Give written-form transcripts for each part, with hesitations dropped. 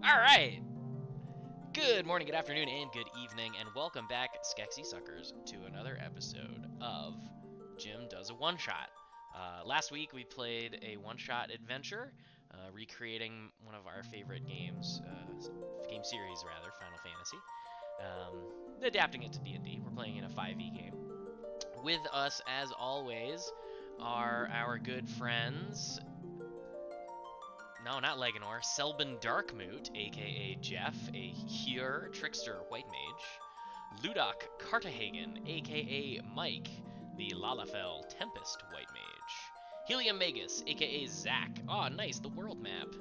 Alright! Good morning, good afternoon, and good evening, and welcome back, Skexy Suckers, to another episode of Jim Does a One-Shot. Last week we played a one-shot adventure, recreating one of our favorite games, game series rather, Final Fantasy. Adapting it to D&D. We're playing in a 5e game. With us, as always, are our good friends... No, not Leganor. Selbin Darkmoot, aka Jeff, a Hyur Trickster White Mage. Ludok Cartahagen, aka Mike, the Lalafell Tempest White Mage. Helium Magus, aka Zach. Aw, nice, the world map.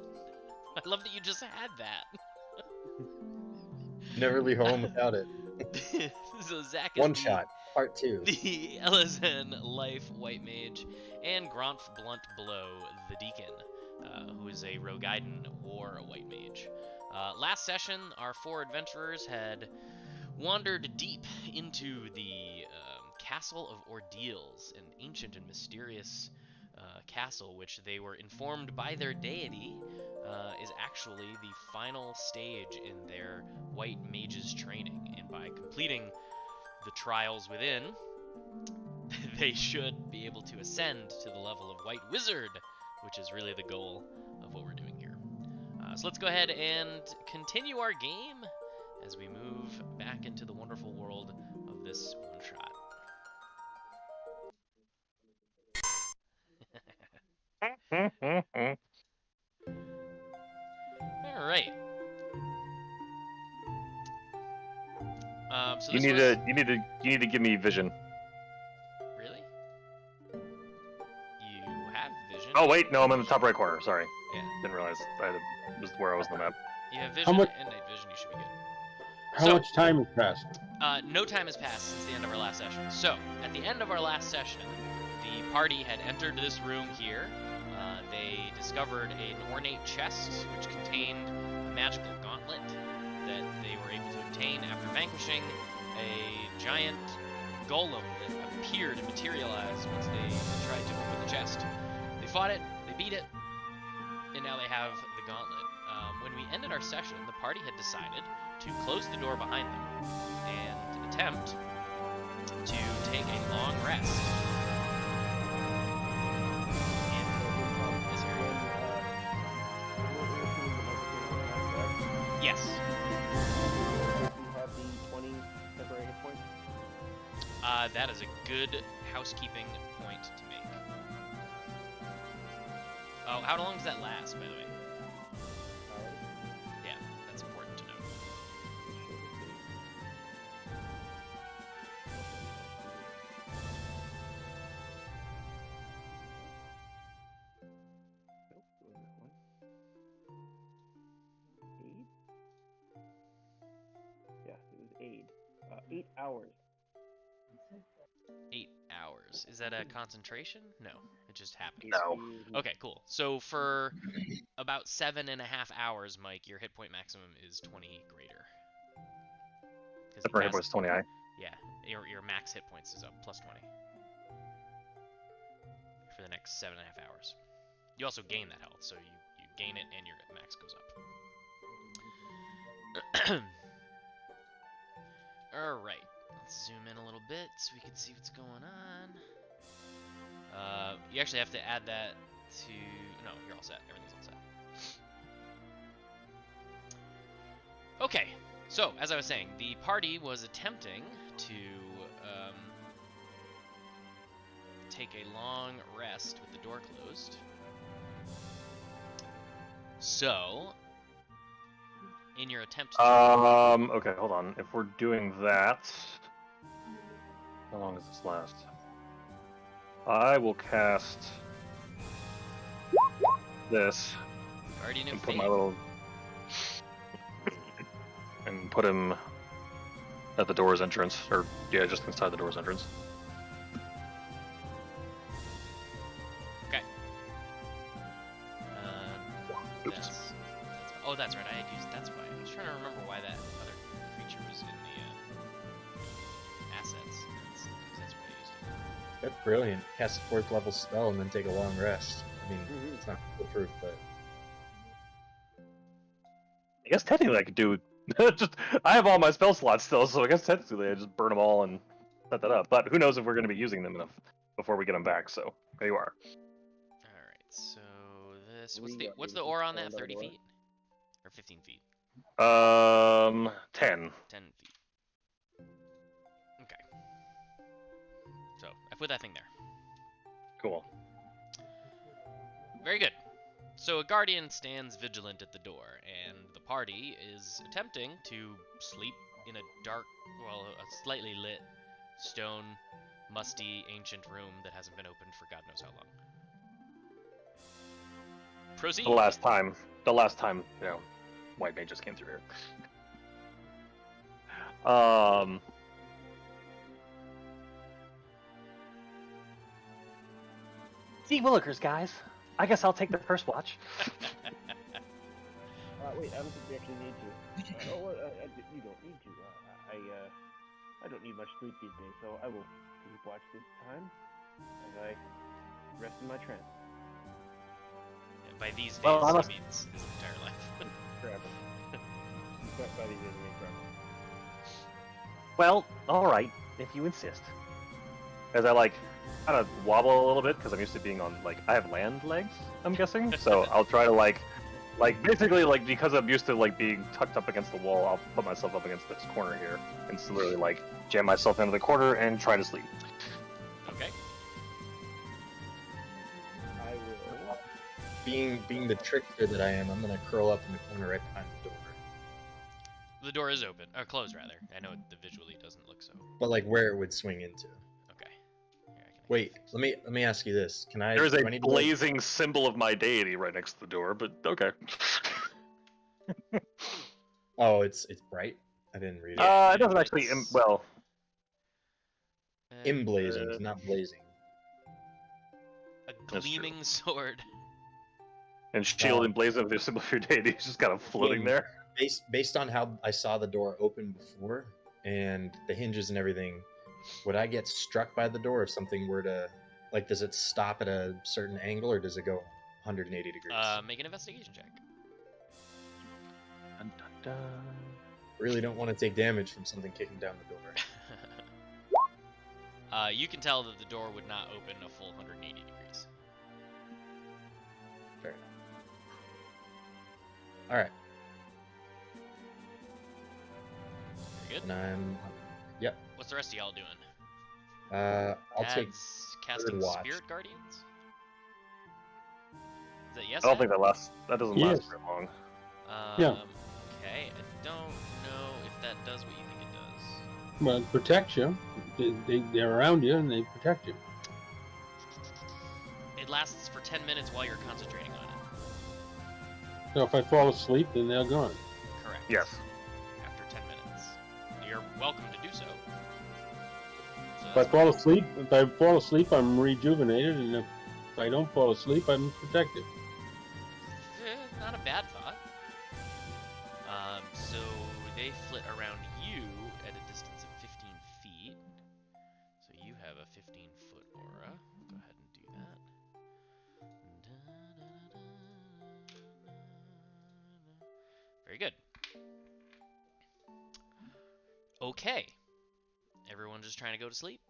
I love that you just had that. Never leave home without it. So Zach is One shot, part 2. the Elezen Life White Mage, and Gronf Blunt Blow, the Deacon, who is a Rogaiden War White Mage. Last session, our four adventurers had wandered deep into the Castle of Ordeals, an ancient and mysterious castle, which they were informed by their deity is actually the final stage in their White Mage's training. And by completing the trials within, they should be able to ascend to the level of White Wizard, which is really the goal of what we're doing here. So let's go ahead and continue our game as we move back into the wonderful world of this one-shot. All right. So you need to give me vision. Really? You have vision. Oh wait, no, I'm in the top right corner. Sorry, Yeah. didn't realize was where I was on the map. You have vision and night vision. You should be good. How much time has passed? No time has passed since the end of our last session. So, at the end of our last session, the party had entered this room here. They discovered an ornate chest which contained a magical gauntlet that they were able to obtain after vanquishing a giant golem that appeared and materialized once they tried to open the chest. They fought it, they beat it, and now they have the gauntlet. When we ended our session, the party had decided to close the door behind them and attempt to take a long rest in this area. Yes. We have the 20 temporary hit points. That is a good housekeeping point to make. Oh, how long does that last, by the way? Yeah, that's important to know. Nope, it wasn't that one. Aid? Yeah, it was aid. 8 hours. 8 hours. Is that a concentration? No, it just happens. No. Okay, cool. So for about 7.5 hours, Mike, your hit point maximum is 20 greater. Temporary hit points 20. Yeah, your max hit points is up plus 20 for the next 7.5 hours. You also gain that health, so you gain it and your max goes up. Alright, let's zoom in a little bit so we can see what's going on. You actually have to add that to... No, you're all set. Everything's all set. Okay, so, as I was saying, the party was attempting to take a long rest with the door closed. So, in your attempt to... Okay, hold on. If we're doing that, how long does this last? I will cast this Guardian and of put Fate. my little and put him at the door's entrance, or yeah, just inside the door's entrance. Okay. Oops. That's, oh, that's right. I had used. That's why. I was trying to remember why that other creature was in the assets. That's why I used it. That's brilliant. Cast a 4th level spell and then take a long rest. I mean, it's not foolproof, but I guess technically I could do just. I have all my spell slots still, so I guess technically I just burn them all and set that up. But who knows if we're going to be using them enough before we get them back? So there you are. All right. So this We what's got the aura on that? stand by 30 door. feet or 15 feet? 10. 10 feet. Okay. So I put that thing there. Cool. Very good. So a guardian stands vigilant at the door, and the party is attempting to sleep in a dark, well, a slightly lit, stone, musty, ancient room that hasn't been opened for God knows how long. Proceed. The last time, white mages came through here. See Willikers, guys. I guess I'll take the first watch. Wait, I don't think we actually need to. You don't need to. I don't need much sleep these days, so I will sleep watch this time as I rest in my trance. And by these days, Well, he honest- means his entire life. Forever. By these days, I mean forever. Well, all right, if you insist. As I kind of wobble a little bit because I'm used to being on I have land legs. I'm guessing, so I'll try to basically because I'm used to being tucked up against the wall. I'll put myself up against this corner here and literally jam myself into the corner and try to sleep. Okay. I will. Being the trickster that I am, I'm gonna curl up in the corner right behind the door. The door is open, or closed rather. I know the visually doesn't look so. But where it would swing into. Okay. Here, I can Wait, let me ask you this. Can I? There is do a I need to, blazing symbol of my deity right next to the door, but okay. Oh, it's bright. I didn't read it. It doesn't actually. Well, Emblazoned, not blazing. A That's true. gleaming sword. and shield and blazon of the symbol of your deity is just kind of floating there. Based on how I saw the door open before and the hinges and everything, would I get struck by the door if something were to does it stop at a certain angle or does it go 180 degrees? Make an investigation check. Dun, dun, dun. Really don't want to take damage from something kicking down the door. You can tell that the door would not open a full 180 degrees. Fair enough. All right, Very good. and Yep. What's the rest of y'all doing? I'll take casting watch. Spirit Guardians? Is that yes? I don't Ed? think that doesn't Yes. last very long. Yeah. Okay, I don't know if that does what you think it does. Well, it protects you. They're around you and they protect you. It lasts for 10 minutes while you're concentrating on it. So if I fall asleep, then they're gone. Correct. Yes. After 10 minutes. You're welcome to do so. So If I that's fall asleep, I'm rejuvenated, and if I don't fall asleep, I'm protected. not a bad thought. So they flit around you at a distance of 15 feet. So you have a 15-foot aura. Go ahead and do that. Very good. Okay. Everyone just trying to go to sleep?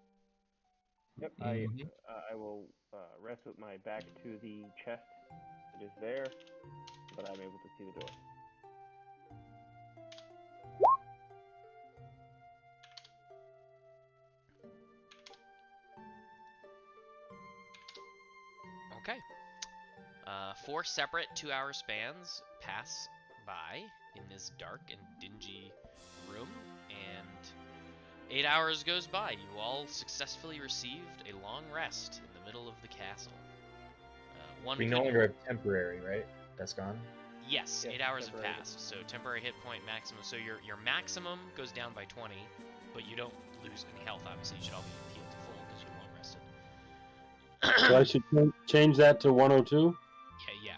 Yep. Mhm. I will rest with my back to the chest that is there, but I'm able to see the door. Okay. 4 separate 2-hour spans pass by in this dark and dingy room, and 8 hours goes by. You all successfully received a long rest in the middle of the castle. We no longer have temporary, right? That's gone. Yes, Yes, 8 hours have temporary. passed. So temporary hit point maximum. So your maximum goes down by 20, but you don't lose any health. Obviously, you should all be healed to full because you're long rested. So I should change that to 102? Yeah.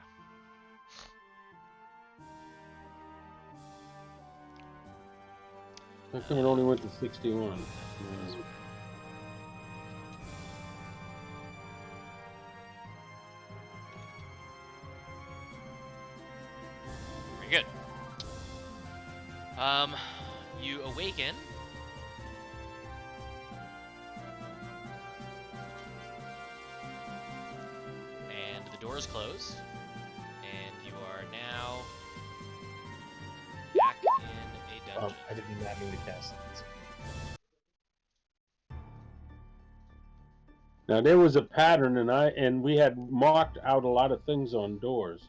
How come it only went to 61? Very good. You awaken. And the door is closed. And you are now back in a Oh, dungeon. I did not mean to cast it. Now there was a pattern, and we had marked out a lot of things on doors.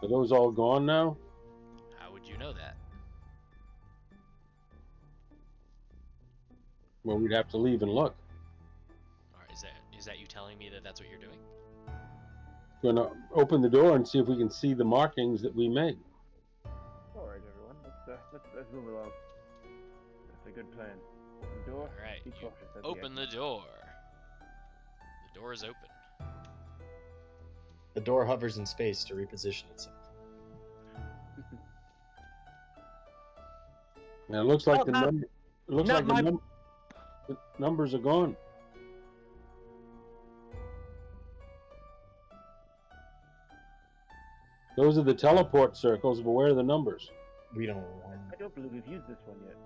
Are those all gone now? How would you know that? Well, we'd have to leave and look. Or is that you telling me that that's what you're doing? We're gonna open the door and see if we can see the markings that we made. All right, everyone. Let's move along. That's a good plan. Open the door. All right. Be You cautious at the open the exit. door. The door is open. The door hovers in space to reposition itself. Now it looks like Oh, the not- number. It looks not like my- the numbers are gone. Those are the teleport circles, but where are the numbers? We don't want. I don't believe we've used this one yet.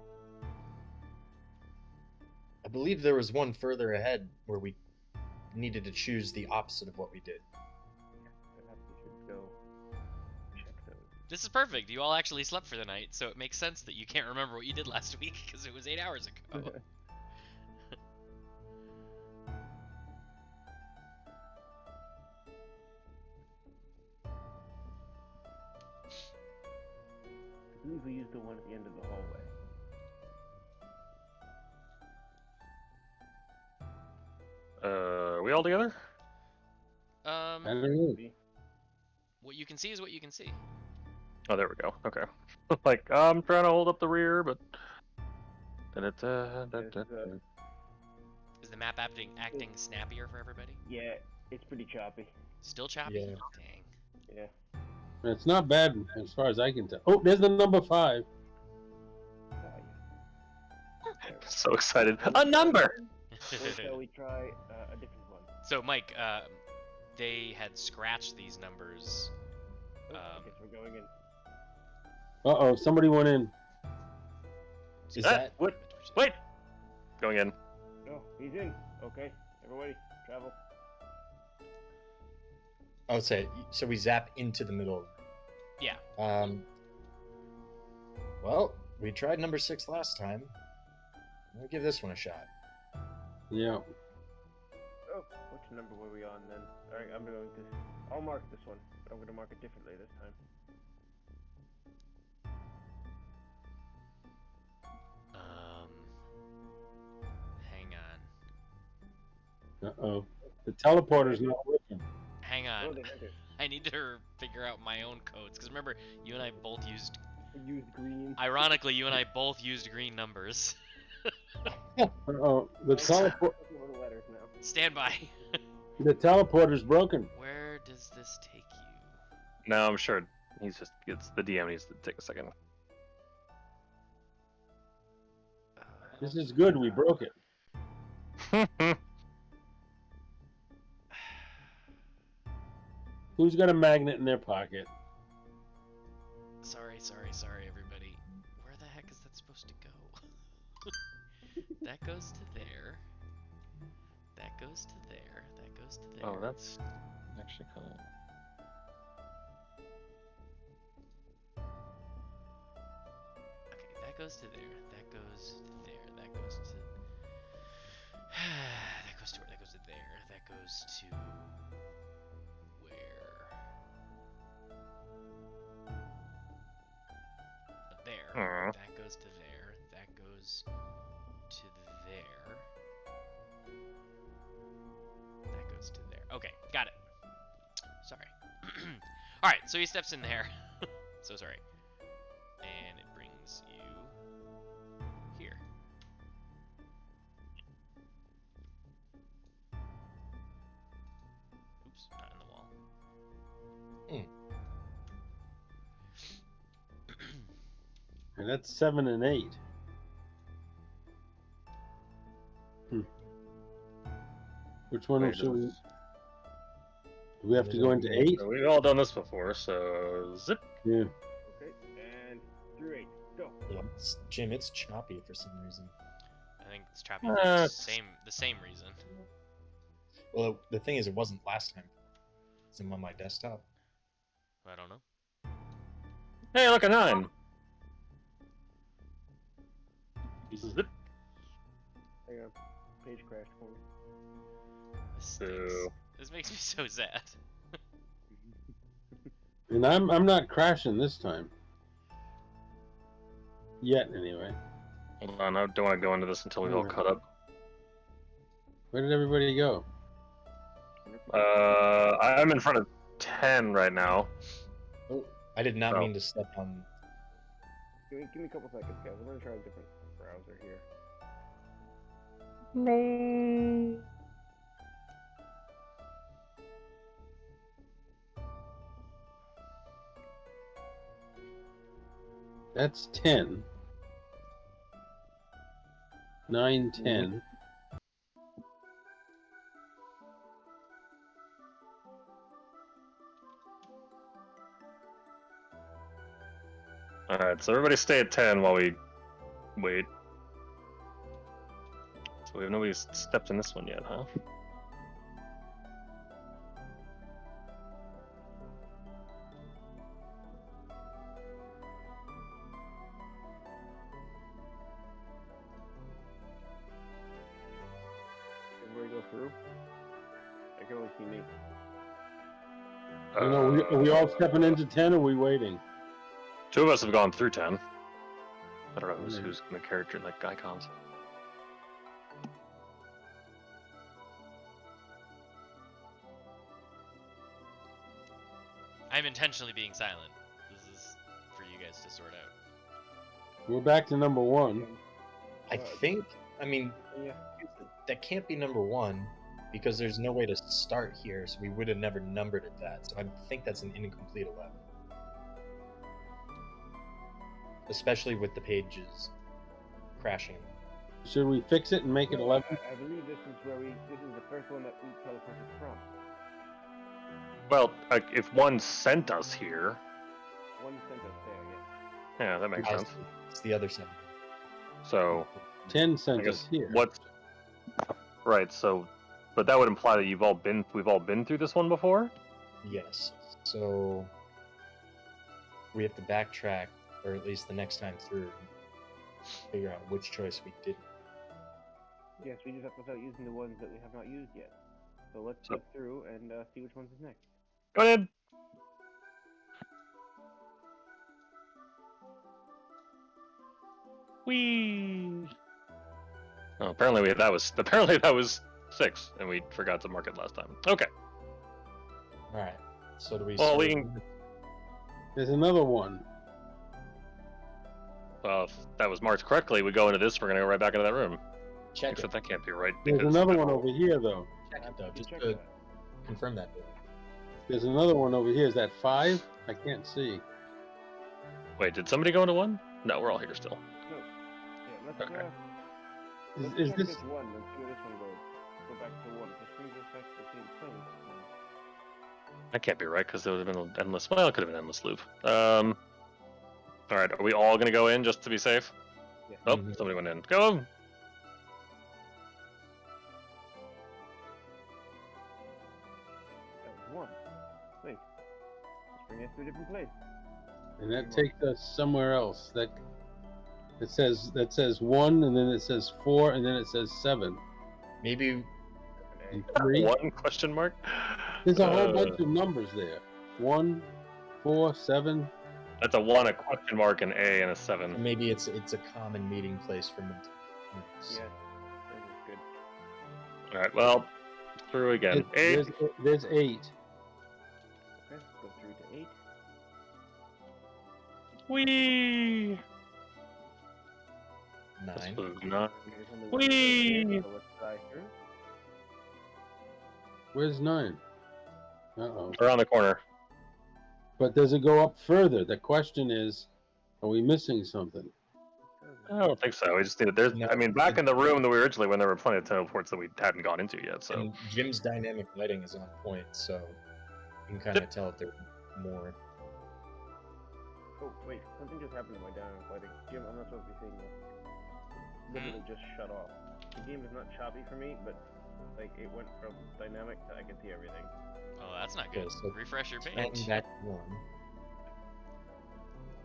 I believe there was one further ahead where we needed to choose the opposite of what we did. Perhaps we should go check those. This is perfect. You all actually slept for the night, so it makes sense that you can't remember what you did last week because it was 8 hours ago. I believe we used the one at the end of the hallway. Are we all together? I don't know. Maybe. What you can see is what you can see. Oh, there we go. Okay. Like, I'm trying to hold up the rear, but... Da-da-da-da-da-da. Is the map acting snappier for everybody? Yeah, it's pretty choppy. Still choppy? Yeah. Dang. Yeah. It's not bad as far as I can tell. Oh, there's the number 5. Ah, yeah. So excited. A number! Or shall we try a different one? So, Mike, they had scratched these numbers. Oh, I guess we're going in. Uh-oh, somebody went in. Is Ah, that what? Wait! Going in. Oh, he's in. Okay, everybody, travel. I would say so we zap into the middle. Yeah. Well, we tried number 6 last time. We'll give this one a shot. Yeah. Oh, which number were we on then? Alright, I'll mark this one, but I'm going to mark it differently this time. Hang on. Uh-oh. The teleporter's not working. Hang Oh, on. they meant it. I need to figure out my own codes. Because remember, you and I both used... We used green. Ironically, you and I both used green numbers. Uh-oh. The teleport. Over the letters now. Stand by. The teleporter's broken. Where does this take you? No, I'm sure it's the DM needs to take a second. This is good. We broke it. Who's got a magnet in their pocket? Sorry, everybody. Where the heck is that supposed to go? That goes to there. That goes to there. That goes to there. Oh, that's actually kind of... Okay, that goes to there. That goes to there. That goes to... that goes to where? That goes to there. That goes to... where? There. Aw. That goes to there. That goes to there. That goes to there. Okay, got it. Sorry. Alright, so he steps in there. So sorry. And it brings you here. Oops, not in the wall. And that's 7 and 8. Which one should we? Do we have to go into 8? We've all done this before, so zip. Yeah. Okay, and through 8. Go. Yeah. Jim, it's choppy for some reason. I think it's choppy for the same reason. Well, the thing is, it wasn't last time. It's on my desktop. I don't know. Hey, look, a 9. Zip. Hang on. Page crashed for me. This stinks. Boo. This makes me so sad. And I'm not crashing this time. Yet, anyway. Hold on, I don't want to go into this until we've all caught up. Where did everybody go? I'm in front of 10 right now. Oh, I did not Oh. mean to step on. Give me a couple seconds, guys. I'm gonna try a different browser here. No. That's 10. 9, 10. Alright, so everybody stay at 10 while we wait. So we have nobody stepped in this one yet, huh? Everybody go through. I can only see me. You know, are we all stepping into 10 or are we waiting? 2 of us have gone through 10. I don't know who's in the character like icons. I'm intentionally being silent. This is for you guys to sort out. We're back to number 1. I think. I mean, Yeah. that can't be number 1 because there's no way to start here, so we would have never numbered it that. So I think that's an incomplete 11. Especially with the pages crashing. Should we fix it and make it 11? I believe this is the first one that we teleported from. Well, if one sent us here, One sent us there, yes. yeah, that makes sense. It's the other 7. So 10 I sent guess us here. what? Right. So, but that would imply that we've all been through this one before. Yes. So we have to backtrack, or at least the next time through, figure out which choice we did. Yes, we just have to start using the ones that we have not used yet. So let's So- look through and see which one's is next. Go ahead. Whee! Oh, apparently that was 6, and we forgot to mark it last time. Okay. All right. So do we? Well, we sort- can. There's another one. Well, if that was marked correctly, we go into this. We're gonna go right back into that room. check Except it. that can't be right. There's because- another one over here, though. Check it though, just Check to that. confirm that. There's another one over here. Is that 5? I can't see. Wait, did somebody go into 1? No, we're all here still. No. Yeah, let's Okay. let's Is check this? this one. Let's see where this one goes. Go back to 1. This brings us back to the same place. That can't be right because there would have been an endless. Well, it could have been an endless loop. All right, are we all gonna go in just to be safe? Yeah. Oh, Mhm. somebody went in. Go. That was 1. Wait. Let's bring us to a different place. And that takes us somewhere else. That says 1, and then it says 4, and then it says 7 Maybe and 3. 1 question mark. There's a whole bunch of numbers there. 1, 4, 7. That's a 1, a question mark, an A, and a 7. maybe it's a common meeting place for multiple groups. Yes. This is good. All right, well, through again. 8. There's 8. Okay, let's go through to 8. Whee! 9. This was 9. There's only one Whee! place here, so let's try through. Where's 9? Uh-oh. Around the corner. But does it go up further? The question is, are we missing something? I don't think so. We just need. There's. No. I mean, back in the room that we originally when there were plenty of teleports that we hadn't gone into yet. So And Jim's dynamic lighting is on point, so you can kind of tell if there's more. Oh, wait, something just happened to my dynamic lighting. Jim, I'm not supposed to be saying this. Literally just shut off. The game is not choppy for me, but like it went from dynamic to I can see everything. Oh, that's not good. Okay, so Refresh your 10 page. back to 1.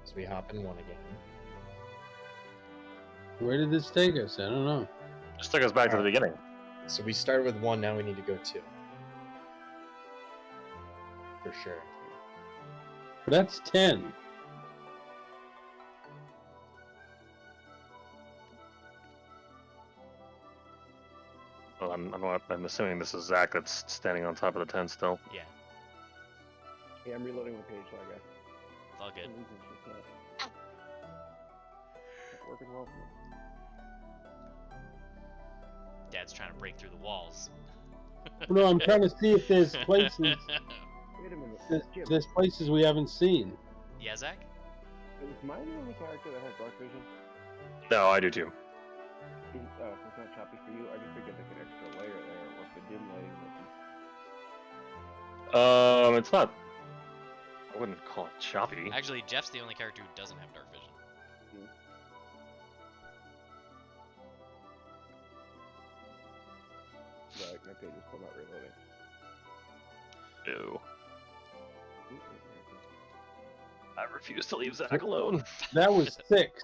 So we hop in 1 again. Where did this take us? I don't know. Just took us back to the beginning. So we started with 1, now we need to go 2. For sure. But that's 10. Well, I'm assuming this is Zach that's standing on top of the tent still. Yeah, Yeah, I'm reloading the page, so I guess. it's all good. For some reason it's just not working well for me. Dad's trying to break through the walls. No, I'm trying to see if there's places. Wait a minute, Jim. There's places we haven't seen. Yeah, Zach? Is mine the only character that has dark vision? No, I do too. So it's not choppy for you. I just figured like an extra layer there with the dim lighting. It's not. I wouldn't call it choppy. Actually, Jeff's the only character who doesn't have dark vision. Right, my page is still not reloading. Ew. I refuse to leave Zach alone. That was 6.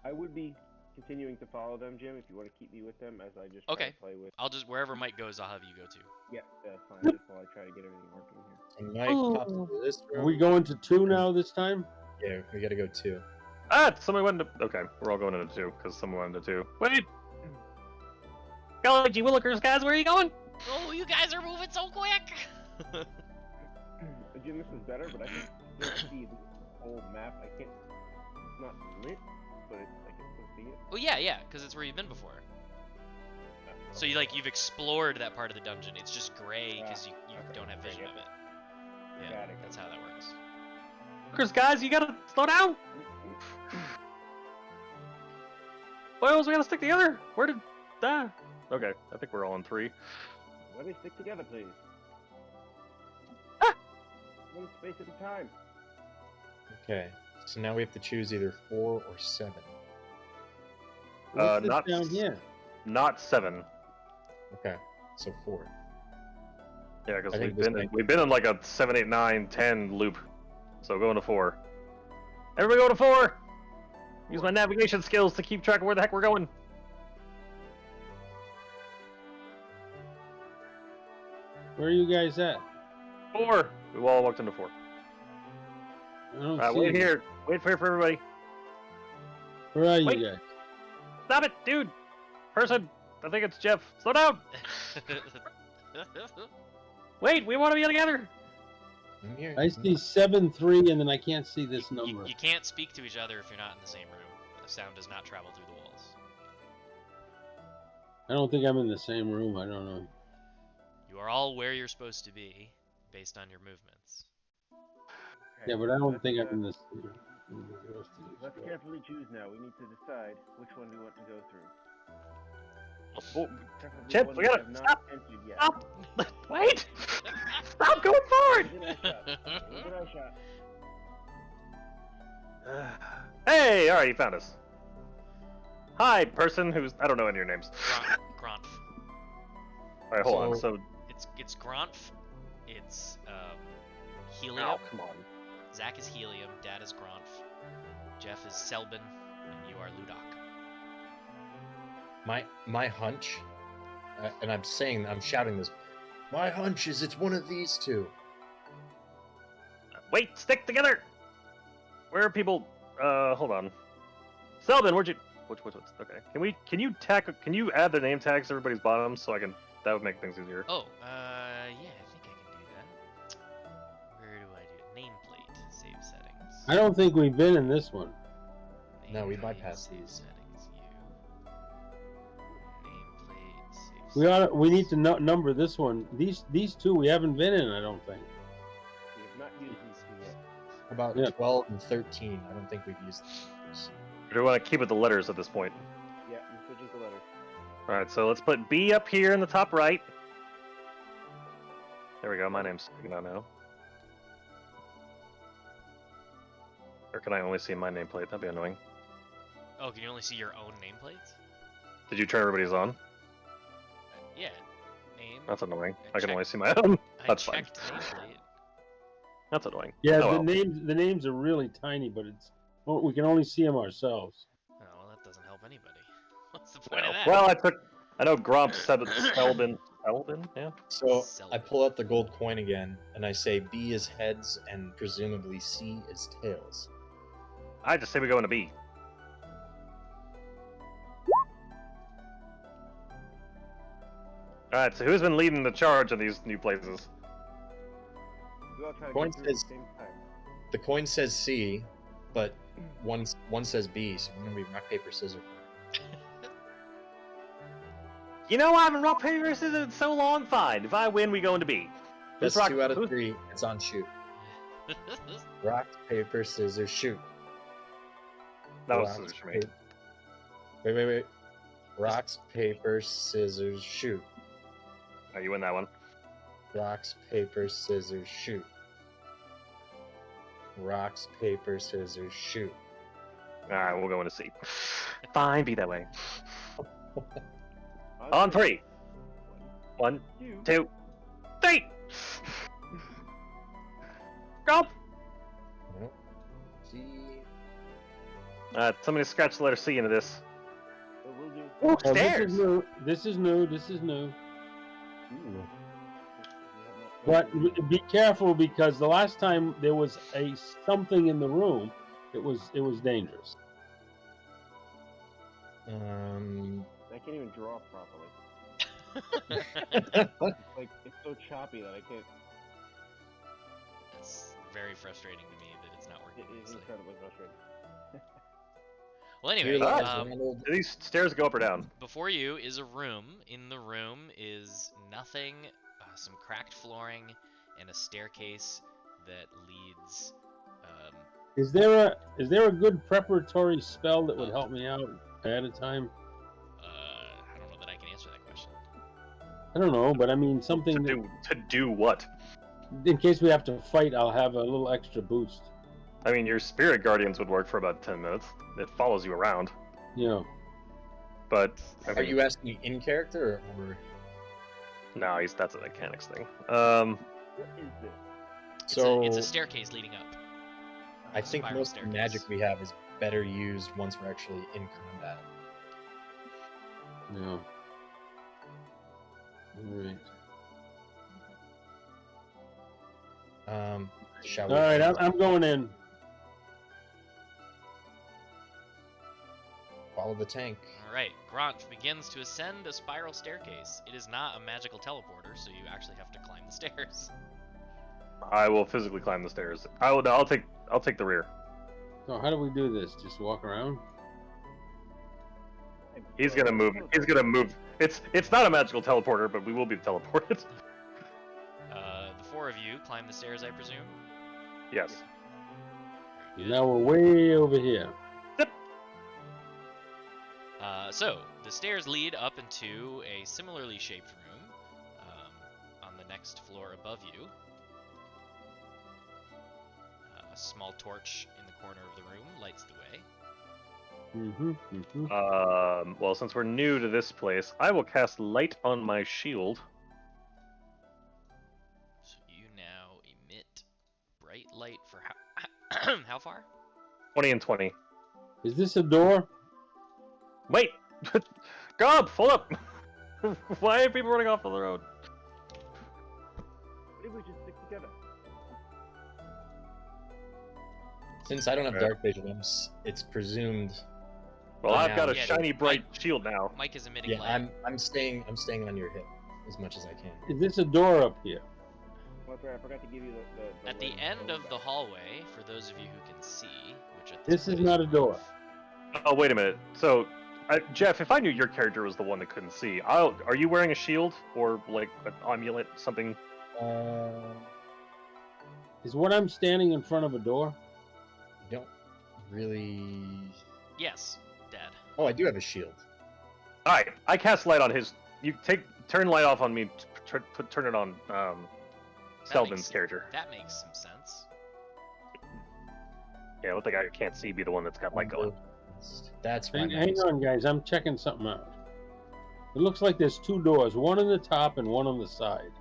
I would be continuing to follow them, Jim, if you want to keep me with them as I just try Okay. to play with. I'll just, wherever Mike goes, I'll have you go too. Yeah, that's fine. Just while I try to get everything working here. And Mike pops into this Are room. we going to 2 now this time? Yeah, we gotta go 2. Ah, somebody went into. Okay, we're all going into 2 because someone went into 2. Wait. Golly gee willikers, guys, where are you going? Oh, you guys are moving so quick! Jim, this is better, but I can still see the whole map. I can't. It's not lit, but I can still see it. Oh yeah, because it's where you've been before. So you've explored that part of the dungeon. It's just gray because you okay, don't have I vision get of it. it. Yeah, Got it. that's how that works. Willikers, guys, you gotta slow down. Boys, we gotta stick together. Where did that? Okay, I think we're all in 3. Let me stick together, please. Ah! One space at a time. Okay, so now we have to choose either 4 or 7. What's this not down here? Not 7. Okay, so 4. Yeah, because I think we've been in like a 7, 8, 9, 10 loop. So going to 4. Everybody go to 4. Use my navigation skills to keep track of where the heck we're going. Where are you guys at? 4. We've all walked into 4. I don't Alright, see wait you. here. Wait for everybody. Where are Wait. you guys? Stop it, dude. Person. I think it's Jeff. Slow down. Wait, we want to be together. I'm here. I see 7, 3, and then I can't see this number. You can't speak to each other if you're not in the same room. The sound does not travel through the walls. I don't think I'm in the same room. I don't know. You are all where you're supposed to be, based on your movements. Okay, Yeah, but I don't let's, think I'm uh, in this. Let's carefully choose now. We need to decide which one we want to go through. Oh, Preferably Chip, one we we gotta- have not stop! entered yet. Stop. Wait. Stop going forward. Look at that shot. Look at that shot. Hey, alright, you found us. Hi, person who's... I don't know any of your names. Gronf. Alright, hold on. So... It's Gronf. It's Helium. Oh, come on. Zach is Helium. Dad is Gronf. Jeff is Selbin, and you are Ludok. My hunch, and I'm shouting this. My hunch is it's one of these 2. Wait, stick together! Where are people... hold on. Selbin, where'd you... What's... Okay. Can you add the name tags to everybody's bottom so I can... That would make things easier. Oh, yeah, I think I can do that. Where do I do it? Nameplate, save settings. I don't think we've been in this one. No, we Nameplate, bypassed save these. Settings, you. Nameplate, save We need to number this one. These 2 we haven't been in. I don't think. We have not used these two yet. About Yeah. 12 and 13. I don't think we've used these. Or do we want to keep it the letters at this point? Yeah, I'm switching to letters. Alright, so let's put B up here in the top right. There we go, my name's sticking out now. Or can I only see my nameplate? That'd be annoying. Oh, can you only see your own nameplates? Did you turn everybody's on? Yeah. Name. That's annoying. I I can checked- only see my own. I That's fine. checked nameplate. That's annoying. Yeah, Oh, well. the names are really tiny, but we can only see them ourselves. Oh, well, that doesn't help anybody. What's the point of that? Well, I know Gromp said it's Selden. Selden? Yeah. So Sell I it. pull out the gold coin again, and I say B is heads, and presumably C is tails. I just say we go into B. Alright, so who's been leading the charge of these new places? We all try to Coin get through at the says- same time. The coin says C, but one says B, so I'm gonna be rock paper scissors. You know, I haven't rock paper scissors in so long. Fine. If I win, we go into B. That's rock- 2 out of who's- 3. It's on shoot. Rock paper scissors shoot. That was Rocks, scissors for me. pa- Wait. Rocks paper scissors shoot. Oh, you win that one. Rocks paper scissors shoot. Rocks paper scissors shoot. Alright, we'll go into C. Fine, be that way. On On 3. 1, two. 2, 3! Go! Nope. C. Somebody scratch the letter C into this. So we'll do. Ooh, Oh, stairs! This is new. This is new. Ooh. But be careful because the last time there was something in the room, it was dangerous. I can't even draw properly. It's so choppy that I can't. It's very frustrating to me that it's not It working. is honestly. incredibly frustrating. Well, Here anyway, lies Ah, Ronald. Do these stairs go up or down? before you is a room. In the room is nothing, some cracked flooring, and a staircase that leads. Is there a good preparatory spell that would help me out ahead of time? I don't know that I can answer that question. I don't know, but I mean something that, To do what? in case we have to fight, I'll have a little extra boost. I mean, your spirit guardians would work for about 10 minutes. It follows you around. You know. But I Are mean, you asking me in character or? No, that's a mechanics thing. What is this? So It's a staircase leading up. I think spiral most of the magic we have is better used once we're actually in combat. Yeah. All right. Shall All we? right, I'm going in. Follow the tank. All right, Grant begins to ascend a spiral staircase. It is not a magical teleporter, so you actually have to climb the stairs. I will physically climb the stairs. I'll take the rear. So how do we do this? Just walk around? He's gonna move. He's gonna move. It's not a magical teleporter, but we will be teleported. The four of you climb the stairs, I presume. Yes. Now we're way over here. So the stairs lead up into a similarly shaped room on the next floor above you. A small torch in the corner of the room lights the way. Well, since we're new to this place, I will cast light on my shield. So you now emit bright light for how, how far? 20 and 20. Is this a door? Wait! Go up! Hold up! Why are people running off on the road? Maybe we should stick together. Since I don't have Okay. dark vision, it's presumed. Well, I've got a Yeah, shiny dude, bright shield now. Mike is emitting Yeah, light. I'm staying on your hip as much as I can. Is this a door up here? Oh, sorry, I forgot to give you the At the leg end going of the back. hallway, for those of you who can see, which at This is point not a roof, door. Oh, wait a minute. So, Jeff, if I knew your character was the one that couldn't see, are you wearing a shield or like an amulet, something? Is what I'm standing in front of a door? Don't really. Yes, Dad. Oh, I do have a shield. All right, I cast light on his. You turn light off on me. Turn it on. Selden's makes- character. That makes some sense. Yeah, let the guy who can't see be the one that's got light going. That's my Hang on, guys. I'm checking something out. It looks like there's two doors, one on the top and one on the side.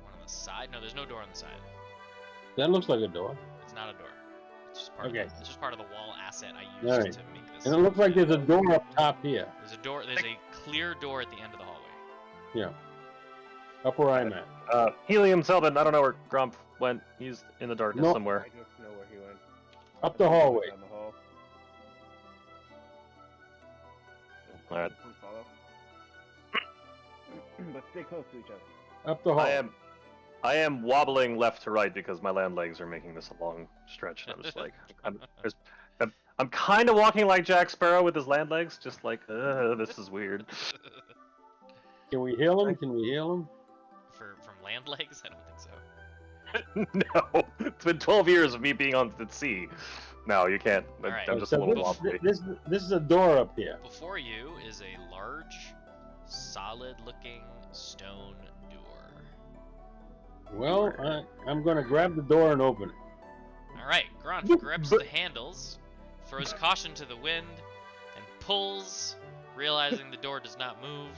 One on the side? No, there's no door on the side. That looks like a door. It's not a door. It's just part Okay. of it's just part of the wall asset I used Alright. to make this. And it looks like there's a door up top here. There's a door. There's a clear door at the end of the hallway. Yeah. Up where I'm at. Helium, Selvin, I don't know where Grump went. He's in the darkness No. somewhere. I just know where he went. Up the hallway. Down the hall. Alright. Come follow. But stay close to each other. Up the hall. I am wobbling left to right because my land legs are making this a long stretch. And I'm just like, I'm kind of walking like Jack Sparrow with his land legs, just like, this is weird. Can we heal him? Can we heal him? From land legs? I don't think so. No, it's been 12 years of me being on the sea. No, you can't. Alright. I'm just So a little wobbly. this is a door up here. Before you is a large, solid-looking stone door. Well, I'm going to grab the door and open it. All right, Gronf grips the handles, throws caution to the wind, and pulls, realizing the door does not move.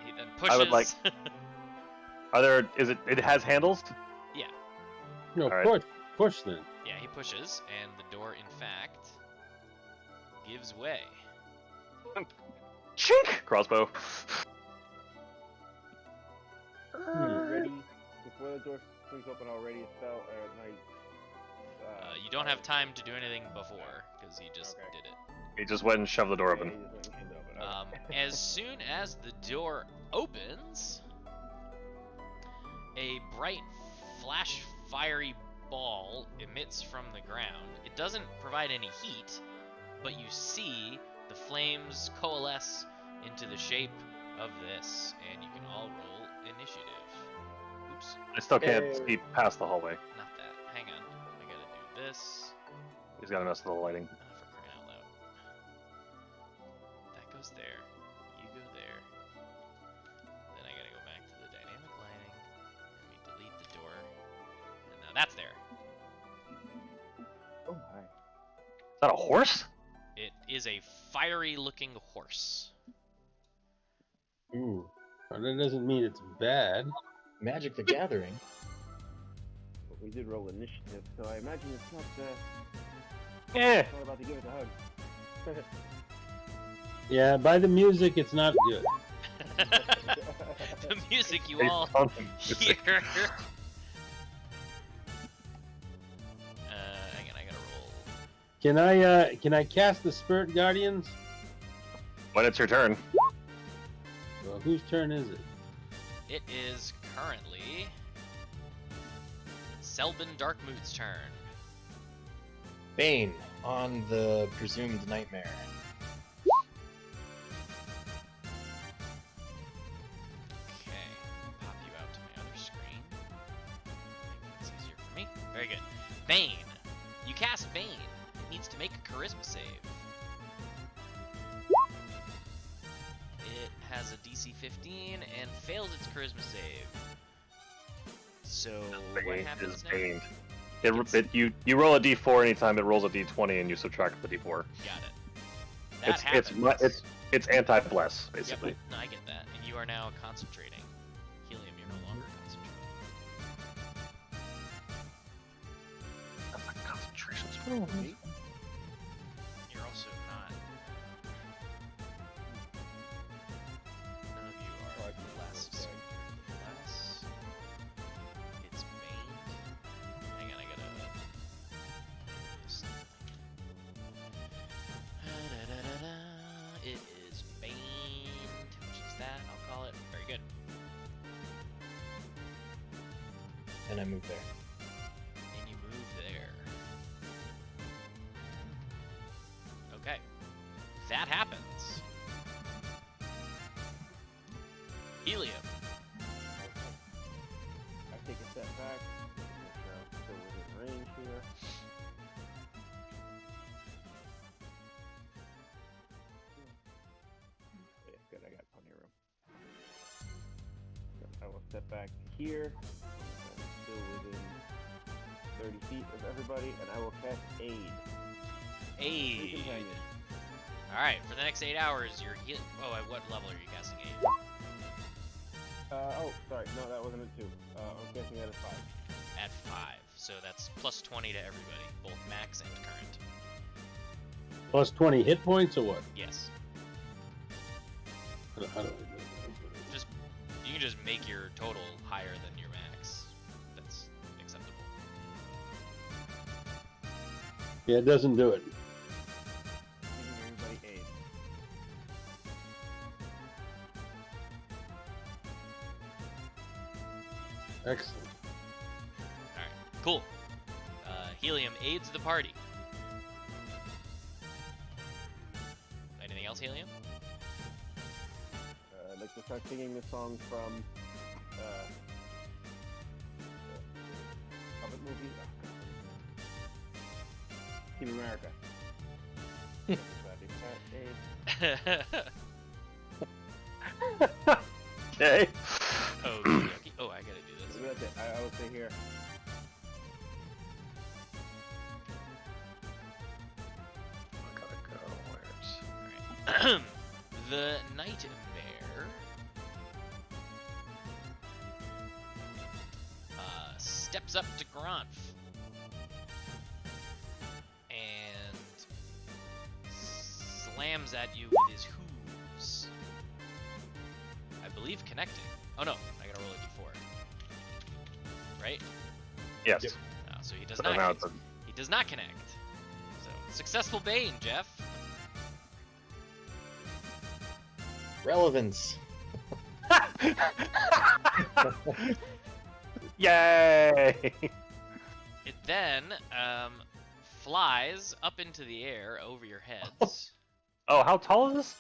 He then pushes. I would like- it has handles? No, Alright. push then. Yeah, he pushes, and the door, in fact, gives way. Chink! Crossbow. Ready? Before the door swings open, already a spell or night. You don't have time to do anything before, because he just Okay. did it. He just went and shoved the door Okay, open. he just went and shoved it open. Okay. As soon as the door opens, a bright, flash, fiery ball emits from the ground. It doesn't provide any heat, but you see the flames coalesce into the shape of this, and you can all roll initiative. Oops, I still can't see past the hallway. not that. Hang on. I gotta do this. He's got to mess with the lighting. For crying out loud. That goes there. You go there. Then I gotta go back to the dynamic lighting. And we delete the door. And now that's there. Oh my. Is that a horse? It is a fiery looking horse. Ooh. Well, that doesn't mean it's bad. Magic the Gathering. But we did roll initiative, so I imagine it's not Yeah. not about to give it a hug. Yeah, by the music, it's not good. The music you Based all on the music. hear. Hang on, I gotta roll. Can I cast the Spirit Guardians? When it's your turn. Well, whose turn is it? It is currently Selbin Darkmood's turn. Bane on the presumed nightmare. Okay, pop you out to my other screen. Make this easier for me. Very good. Bane. You cast Bane. It needs to make a charisma save. It has a DC 15 and fails its charisma save. So what Bane happens is now? baned. You roll a d4 anytime it rolls a d20 and you subtract the d4. Got it. That happens. It's anti-bless, basically. Yep, no, I get that. And you are now concentrating. Helium, you're no longer concentrating. Concentration's You're also not. None of you are blessed. Bless. It's Bane. Hang on, I gotta. It is Bane, which is that. I'll call it. Very good. And I move there. And you move there. Okay. That happens. Helium. I take a step back. Make sure I'm still within range here. Yeah, good. I got plenty of room. So I will step back to here. I'm still within 30 feet of everybody, and I will cast Aid. Aid. Companion. Alright, for the next 8 hours, you're heal. Oh, at what level are you casting Aid? Oh, sorry. No, that wasn't a 2. I'm casting that at 5. At 5. So that's plus 20 to everybody, both max and current. Plus 20 hit points or what? Yes. How do I do that? Just you can just make your total higher than your max. That's acceptable. Yeah, it doesn't do it. Giving everybody Aid. Excellent. Alright, cool. Helium aids the party. Anything else, Helium? I'd like to start singing the song from Hobbit movie. Team America. Okay. Oh, yucky. Oh, I gotta do this. That's it. I would say here. I gotta go. Where's... Alright. The Nightmare steps up to Gronf and slams at you with his hooves. I believe connecting. Oh no, I gotta roll a d4. Right? Yes. Yep. So he does So not. now it's a- He does not connect. So successful Bane, Jeff. Relevance. Yay! It then flies up into the air over your heads. Oh, how tall is this?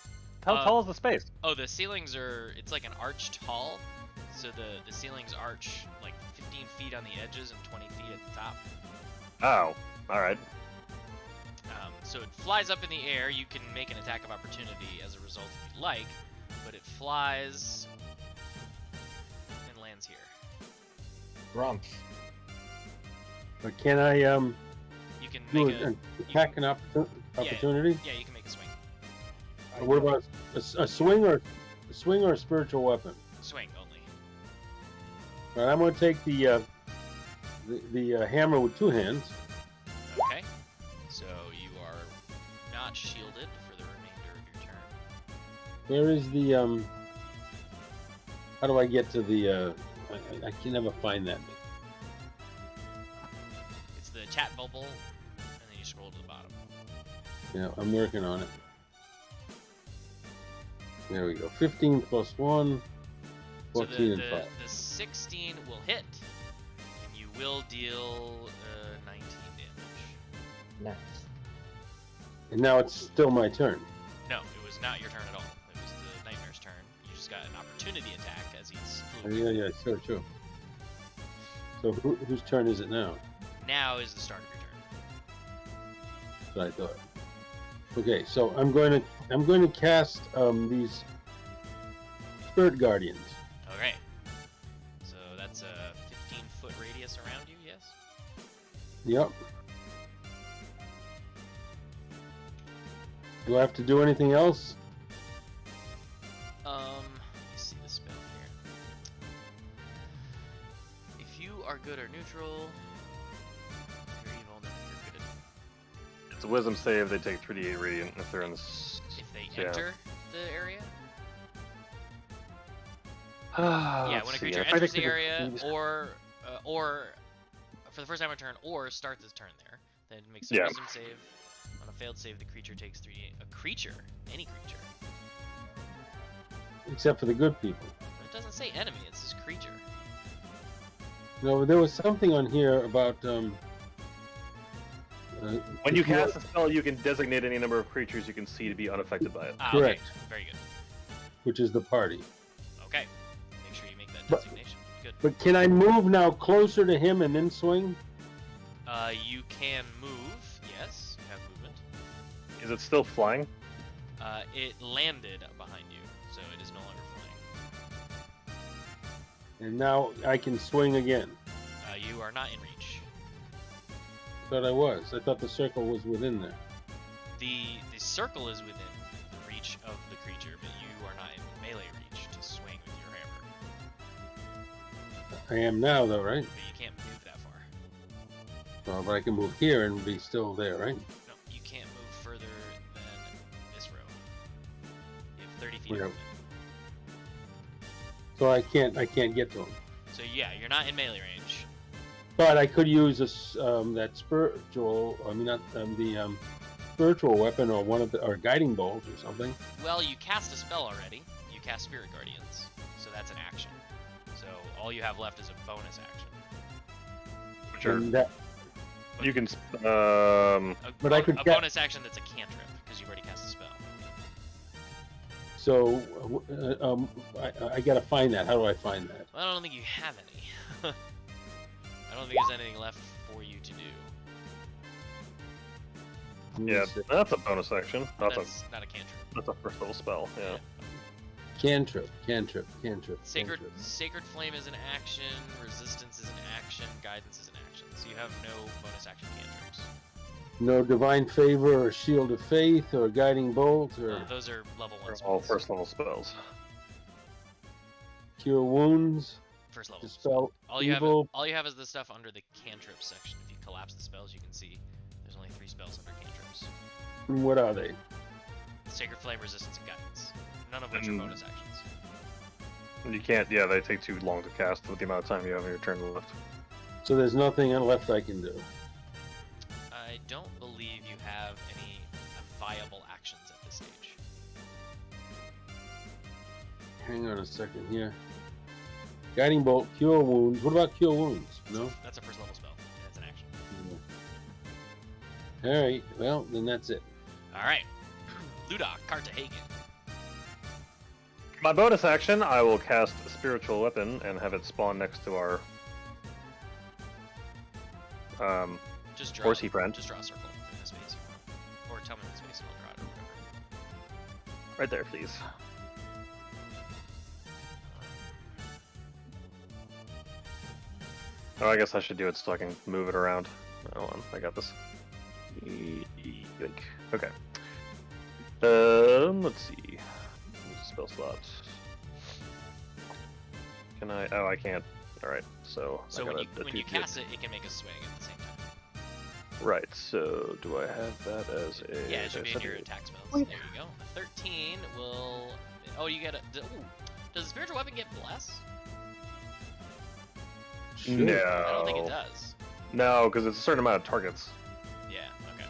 How Uh, tall is the space? Oh, the ceilings are. It's like an arched hall, so the ceilings arch like 15 feet on the edges and 20 feet at the top. Oh, all right. So it flies up in the air. You can make an attack of opportunity as a result if you like, but it flies and lands here. Grump. But can I You can do make an attack and opportunity? Yeah, you can make a swing. What about a swing or a spiritual weapon? Swing only. All right, I'm going to take the hammer with 2 hands. Okay. So you are not shielded for the remainder of your turn. Where is the How do I get to the? I can never find that. It's the chat bubble, and then you scroll to the bottom. Yeah, I'm working on it. There we go. 15 plus 1, So 14 and the 5. 16 will hit, and you will deal 19 damage. Nice. And now it's still my turn. No, it was not your turn at all. It was the Nightmare's turn. You just got an opportunity attack as he's Oh, flew. yeah, sure. So whose turn is it now? Now is the start of your turn. That's what I thought. Okay, so I'm going to cast these Spirit Guardians. Okay. So that's a 15-foot radius around you, yes? Yep. Do I have to do anything else? Let me see the spell here. If you are good or neutral, if you're evil, then if you're good It's a wisdom save. They take 3d8 radiant if they're in this. if they Yeah. enter the area. Yeah, Yeah, when a creature enters the area, or for the first time on turn, or starts its turn there, then it makes a Yeah. wisdom save. On a failed save, the creature takes 3d8. A creature, any creature. Except for the good people. But it doesn't say enemy; it says creature. No, there was something on here about When you cast a spell, you can designate any number of creatures you can see to be unaffected by it. Ah, Correct. okay, very good. which is the party. Okay, make sure you make that But- designation. Good. But can I move now closer to him and then swing? You can move. Yes, you have movement. Is it still flying? It landed behind you, so it is no longer flying. And now I can swing again. You are not in reach. thought I was. I thought the circle was within there. The circle is within the reach of the creature, but you are not in melee reach to swing with your hammer. I am now, though, right? But you can't move that far. Well, but I can move here and be still there, right? No, you can't move further than this row. You have 30 feet. Yeah. movement. So I can't get to him. So yeah, you're not in melee range. But I could use this that spiritual. I mean, not the spiritual weapon or one of the or guiding bolt or something. Well, you cast a spell already. You cast Spirit Guardians, so that's an action. So all you have left is a bonus action. Sure. And that, You can. But I could a ca- bonus action that's a cantrip because you've already cast a spell. so I gotta find that. How do I find that? Well, I don't think you have any. I don't think there's anything left for you to do. Yeah, that's a bonus action. That's That's not a cantrip. that's a first level spell. Yeah. Cantrip. Sacred Flame is an action. Resistance is an action. Guidance is an action. So you have no bonus action cantrips. No divine favor or shield of faith or guiding bolt or Those are level 1 They're spells. all first level spells. cure wounds, First level. dispel All you evil. all you have is the stuff under the cantrip section. If you collapse the spells, you can see there's only 3 spells under cantrips: What are they? Sacred Flame, Resistance, and Guidance. None of which are Mm. bonus actions. You can't. Yeah, they take too long to cast with the amount of time you have in your turn left. So there's nothing left I can do. I don't believe you have any viable actions at this stage. Hang on a second here. Guiding bolt, cure wounds. What about cure wounds? No. That's a first level spell. And it's an action. All right. Well, then that's it. All right. Ludok, Cartahagen. My bonus action, I will cast Spiritual Weapon and have it spawn next to our Just draw. horsey friend. Just draw a circle in the space you want, or tell me the space and I'll draw it or whatever. Right there, please. Oh, I guess I should do it so I can move it around. Hold on, I got this. Yoink. Okay. Let's see. Spell slots. Can I? Oh, I can't. All right. So. So I when gotta you do cast it, it can make a swing at the same time. Right. So do I have that as a? Yeah, it should be in your attack spells. There you go. A 13 will. Oh, you get a. Ooh. Does the spiritual weapon get bless? Should. No. I don't think it does. No, because it's a certain amount of targets. Yeah. Okay.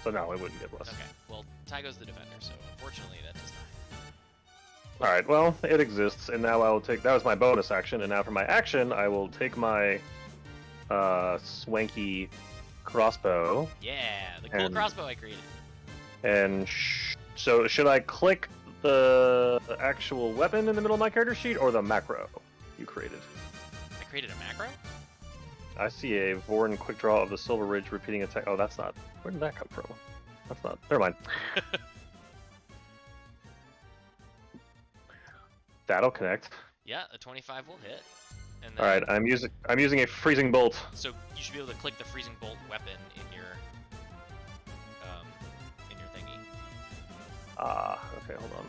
So no, it wouldn't get blessed. Okay. Well, Tygo's the defender, so unfortunately that does not. All right. Well, it exists, and now I will take. That was my bonus action, and now for my action, I will take my swanky crossbow. Yeah, the cool And- crossbow I created. And so, should I click the actual weapon in the middle of my character sheet or the macro you created? I created a macro. I see a Vorin quick draw of the Silver Ridge repeating attack. Oh, that's not. Where did that come from? That's not. Never mind. That'll connect. Yeah, a 25 will hit. And then, All right, I'm using a freezing bolt. So you should be able to click the freezing bolt weapon in your thingy. Ah, okay, hold on.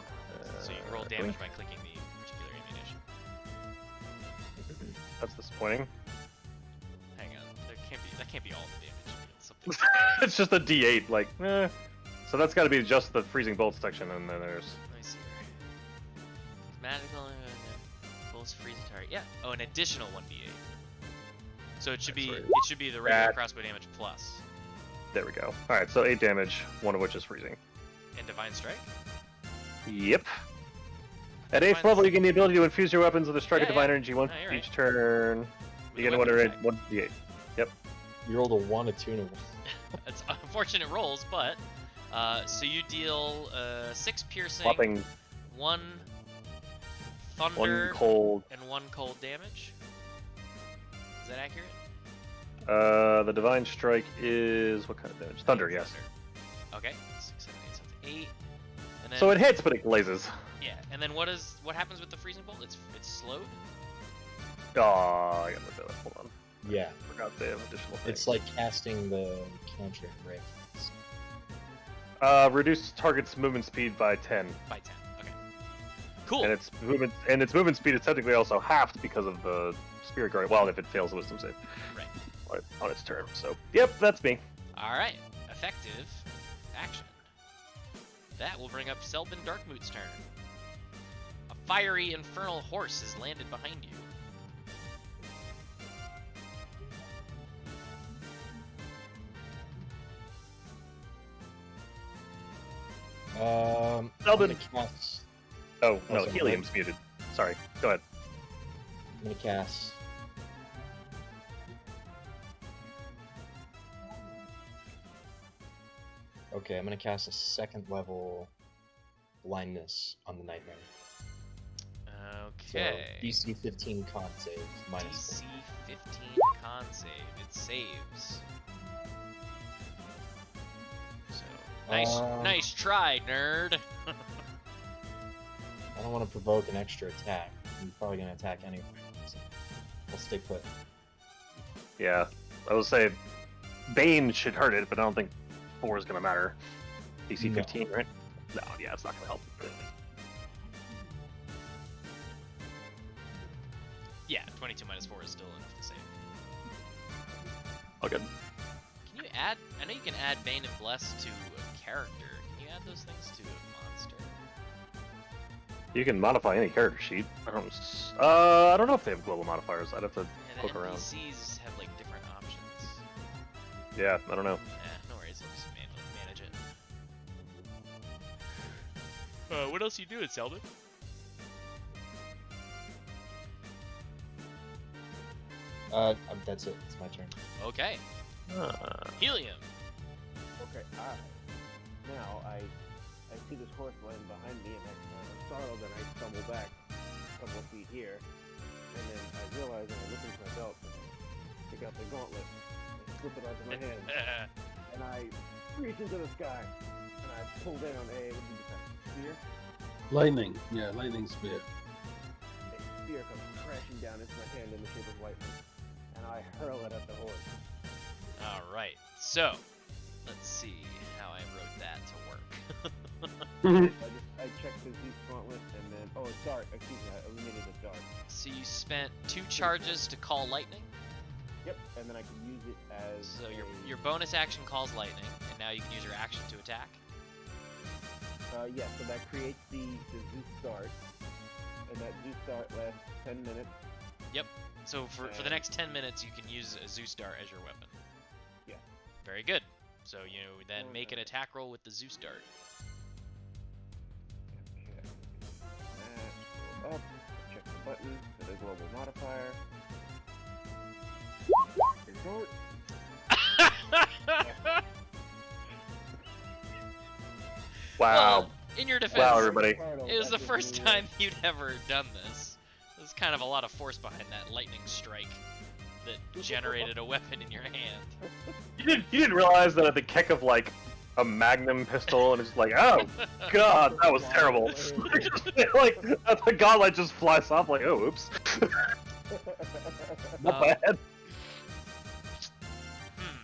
So you can roll damage by clicking the particular ammunition. That's disappointing. Hang on, that can't be all the damage. It's something. It's just a D8, like, eh. So that's got to be just the freezing bolt section, and then there's. Let me see here. Magical bullets freeze a target. Yeah. Oh, an additional 1d8. So it should be That's right. it should be the regular That- crossbow damage plus There we go. All right, so 8 damage, one of which is freezing. and divine strike. Yep. At 8th Divine- level, you gain the ability to infuse your weapons with a strike of Yeah, divine yeah. energy once No, you're each right. turn. With You a get weapon one attack. 1d8. You rolled a 1, a 2, and a 1. It's unfortunate rolls, but so you deal 6 piercing, Whopping 1 thunder, 1 cold. and 1 cold damage. Is that accurate? The divine strike is what kind of damage? Thunder, yes. Okay. 6, 7, 8, so it's 8. And then, So it hits, but it glazes. yeah. And then what happens with the freezing bolt? It's slowed. Oh, I gotta look that up. Hold on. Yeah, Forgot they have additional things. it's like casting the cantrip, right? Reduce target's movement speed by 10, By 10. Okay. Cool. and its movement speed is technically also halved because of the spirit guard. Well, if it fails a wisdom save Right. on its turn. So, yep, that's me. All right. Effective action. That will bring up Selbin Darkmoot's turn. A fiery infernal horse has landed behind you. I'm Selbin. gonna cast. Oh no, sorry. helium's muted. Sorry. Go ahead. I'm gonna cast. Okay, I'm gonna cast a second level blindness on the nightmare. So Okay. DC 15 con save minus DC 15 con save. It saves. So nice try, nerd. I don't want to provoke an extra attack. I'm probably gonna attack anyway. So I'll stay put. Yeah, I would say Bane should hurt it, but I don't think 4 is gonna matter. DC No. 15, right? No, yeah, it's not gonna help. Yeah, 22 minus 4 is still enough to save. All good. Can you add? I know you can add Bane and Bless to a character. Can you add those things to a monster? You can modify any character sheet. I don't know if they have global modifiers. I'd have to Yeah, poke the around. NPCs have like different options. Yeah, I don't know. No worries. I'll just manage it. What else are you doing, Selbin? That's it. It's my turn. Okay. Helium. Okay, now I see this horse laying behind me, and I'm startled, and I stumble back a couple of feet here, and then I realize, and I look into my belt, and I pick out the gauntlet, and slip it onto my hand, and I reach into the sky, and I pull down a, what did you say, spear? Lightning. Yeah, lightning spear. A spear comes crashing down into my hand in the shape of lightning, and I hurl it at the horse. All right. So, let's see how I wrote that to work. I checked the Zeus gauntlet, and then, oh, it's dark, excuse me, I eliminated the dark. So you spent 2 charges to call lightning. Yep, and then I can use it as So your bonus action calls lightning, and now you can use your action to attack. Yeah, so that creates the Zeus start, and that Zeus start lasts 10 minutes. So for the next 10 minutes, you can use a Zeus Dart as your weapon. Yeah. Very good. So you then make an attack roll with the Zeus Dart. Okay. Scroll up, check the button for the global modifier. Result. Wow. Well, in your defense, Wow, everybody. it was the first time you'd ever done this. There's kind of a lot of force behind that lightning strike that generated a weapon in your hand. You didn't realize that at the kick of like a magnum pistol, and it's like, oh god, that was terrible. Like the gauntlet just flies off. Like, oh, oops. Not bad.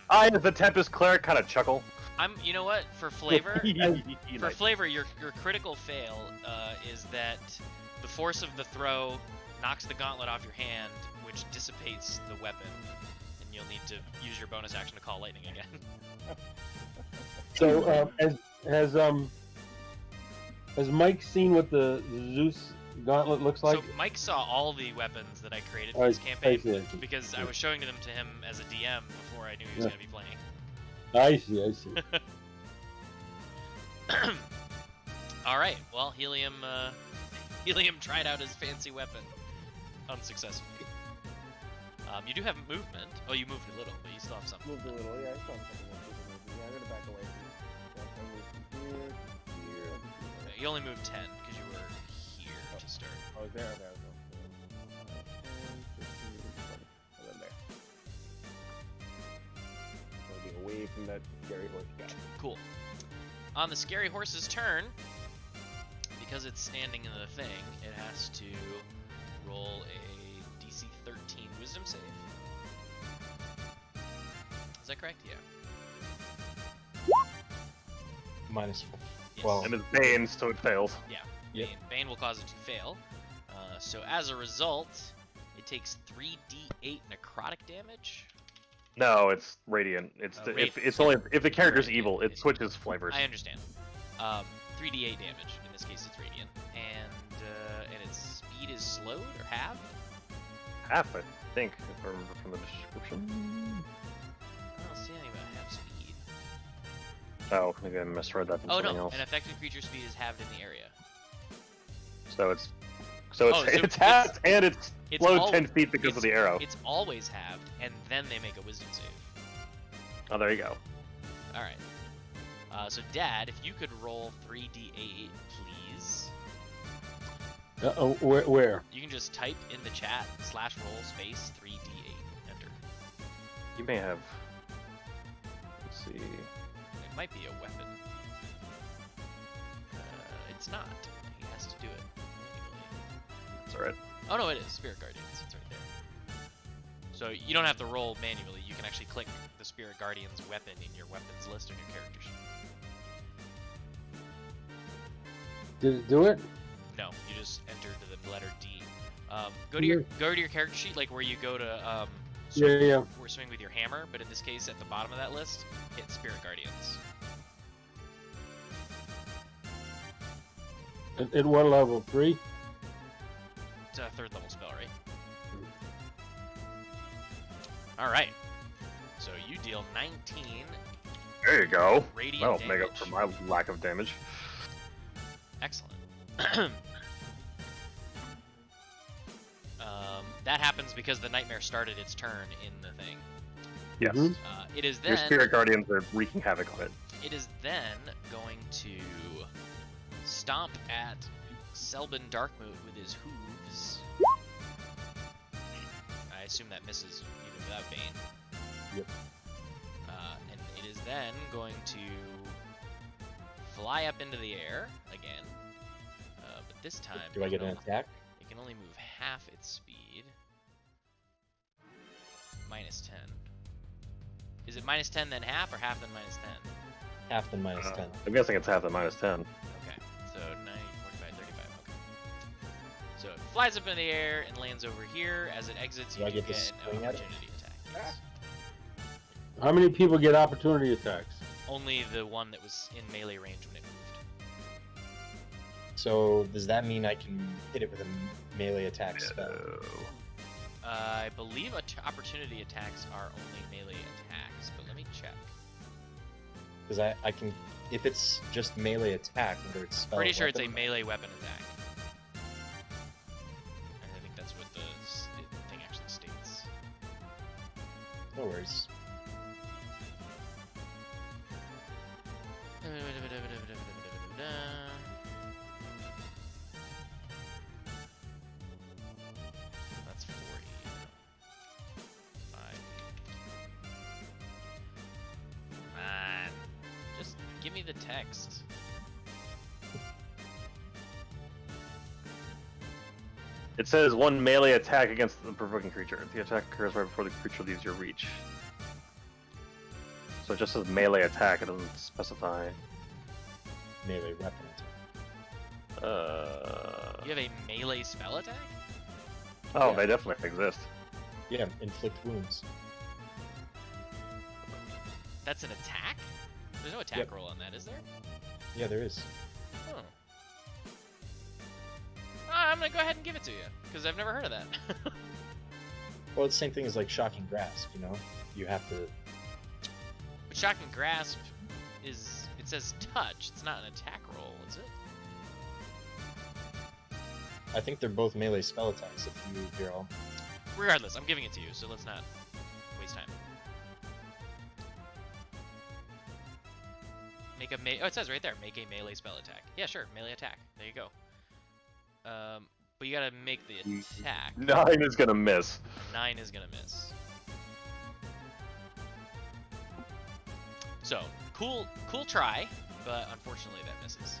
I, as the Tempest cleric, kind of chuckle. You know what? For flavor, for Nice. flavor, your critical fail is that the force of the throw knocks the gauntlet off your hand, which dissipates the weapon, and you'll need to use your bonus action to call lightning again. So, has Mike seen what the Zeus gauntlet looks like? So Mike saw all the weapons that I created Oh, for this I campaign see. because I was showing them to him as a DM before I knew he was Yeah. going to be playing. I see. All right. Well, Helium tried out his fancy weapon unsuccessfully. You do have movement. Oh, you moved a little, but you still have something. Moved a little, yeah, I saw something else. Yeah, I'm gonna back away from it. So I moved from here to here. I'll just do that. You only moved 10 because you were here to start. Oh, there, okay, okay. 10, 15, 20. And then there. So I'll be away from that scary horse guy. Cool. On the scary horse's turn, because it's standing in the thing, it has to roll a DC 13 Wisdom save. Is that correct? Yeah. -4. Yes. Well, And it's Bane, so it fails. Yeah. Yep. Bane will cause it to fail. So as a result, it takes 3d8 necrotic damage. No, it's radiant. It's Radiant. it's only if the character's Radiant. evil, it switches flavors. I understand. 3d8 damage. In this case, it's radiant, and its speed is slowed or halved. Half, I think, if I remember from the description. I don't see anything about half speed. Oh, maybe I misread that from Oh something no, else. an effective creature speed is halved in the area. So it's Oh, so it's halved and it's it's slowed al- 10 feet because of the arrow. It's always halved, and then they make a wisdom save. Oh, there you go. All right. So Dad, if you could roll 3d8, please. Where? You can just type in the chat /roll space 3d8. Enter. You may have. Let's see. It might be a weapon. It's not. He has to do it manually. That's alright. Oh no, it is Spirit Guardians. It's right there. So you don't have to roll manually. You can actually click the Spirit Guardian's weapon in your weapons list on your character sheet. Did it do it? No, you just enter to the letter D. Go to your character sheet, like where you go to Yeah. or swing with your hammer, but in this case, at the bottom of that list, hit Spirit Guardians. At what level? 3? It's a 3rd level spell, right? All right. So you deal 19 There you go. radiant That'll damage. make up for my lack of damage. Excellent. That happens because the nightmare started its turn in the thing. Yes. Mhm. It is Your then. spirit guardians are wreaking havoc on it. It is then going to stomp at Selbin Darkmoot with his hooves. I assume that misses even without Bane. Yep. And it is then going to fly up into the air again. But this time, do I get an attack? it can only move half its speed. -10. Is it -10 then half, or half then -10? Half the -10. I'm guessing it's half the -10. Okay, so 90, 45, 35, okay. So it flies up in the air and lands over here. As it exits, Do you I do get to get an swing at it? opportunity attack. Yes. How many people get opportunity attacks? Only the one that was in melee range when it moved. So does that mean I can hit it with a melee attack spell? I believe opportunity attacks are only melee attacks, but let me check. Because I can, if it's just melee attack, whether it's spell. Pretty sure it's a weapon, melee weapon attack. And I think that's what the thing actually states. No worries. That's 40. 5. Man, just give me the text. It says one melee attack against the provoking creature. The attack occurs right before the creature leaves your reach. So it just says melee attack, it doesn't specify. Melee weapon attack. You have a melee spell attack? Oh, Yeah. they definitely exist. Yeah, inflict wounds. That's an attack? There's no attack Yep. roll on that, is there? Yeah, there is. Oh. I'm gonna go ahead and give it to you, because I've never heard of that. Well, it's the same thing as like shocking grasp. You know, you have to. But Shocking Grasp is, it says touch, it's not an attack roll, is it? I think they're both melee spell attacks. If you hear all. Regardless, I'm giving it to you, so let's not waste time. Make a oh, it says right there, make a melee spell attack. Yeah, sure, melee attack. There you go. But you gotta make the attack. 9 is gonna miss. 9 is gonna miss. So, cool try, but unfortunately that misses.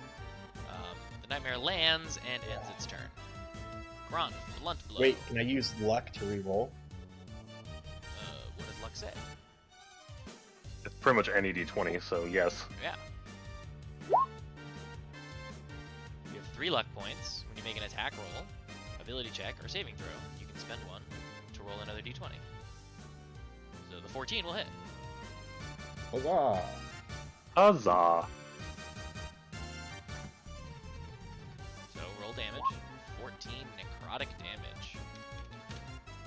The nightmare lands and ends its turn. Grunt, blunt blow. Wait, can I use luck to re-roll? What does luck say? pretty much any d20, so yes. Yeah. You have 3 luck points. When you make an attack roll, ability check, or saving throw, you can spend 1 to roll another d20. So the 14 will hit. Huzzah! Huzzah! So roll damage. 14 necrotic damage.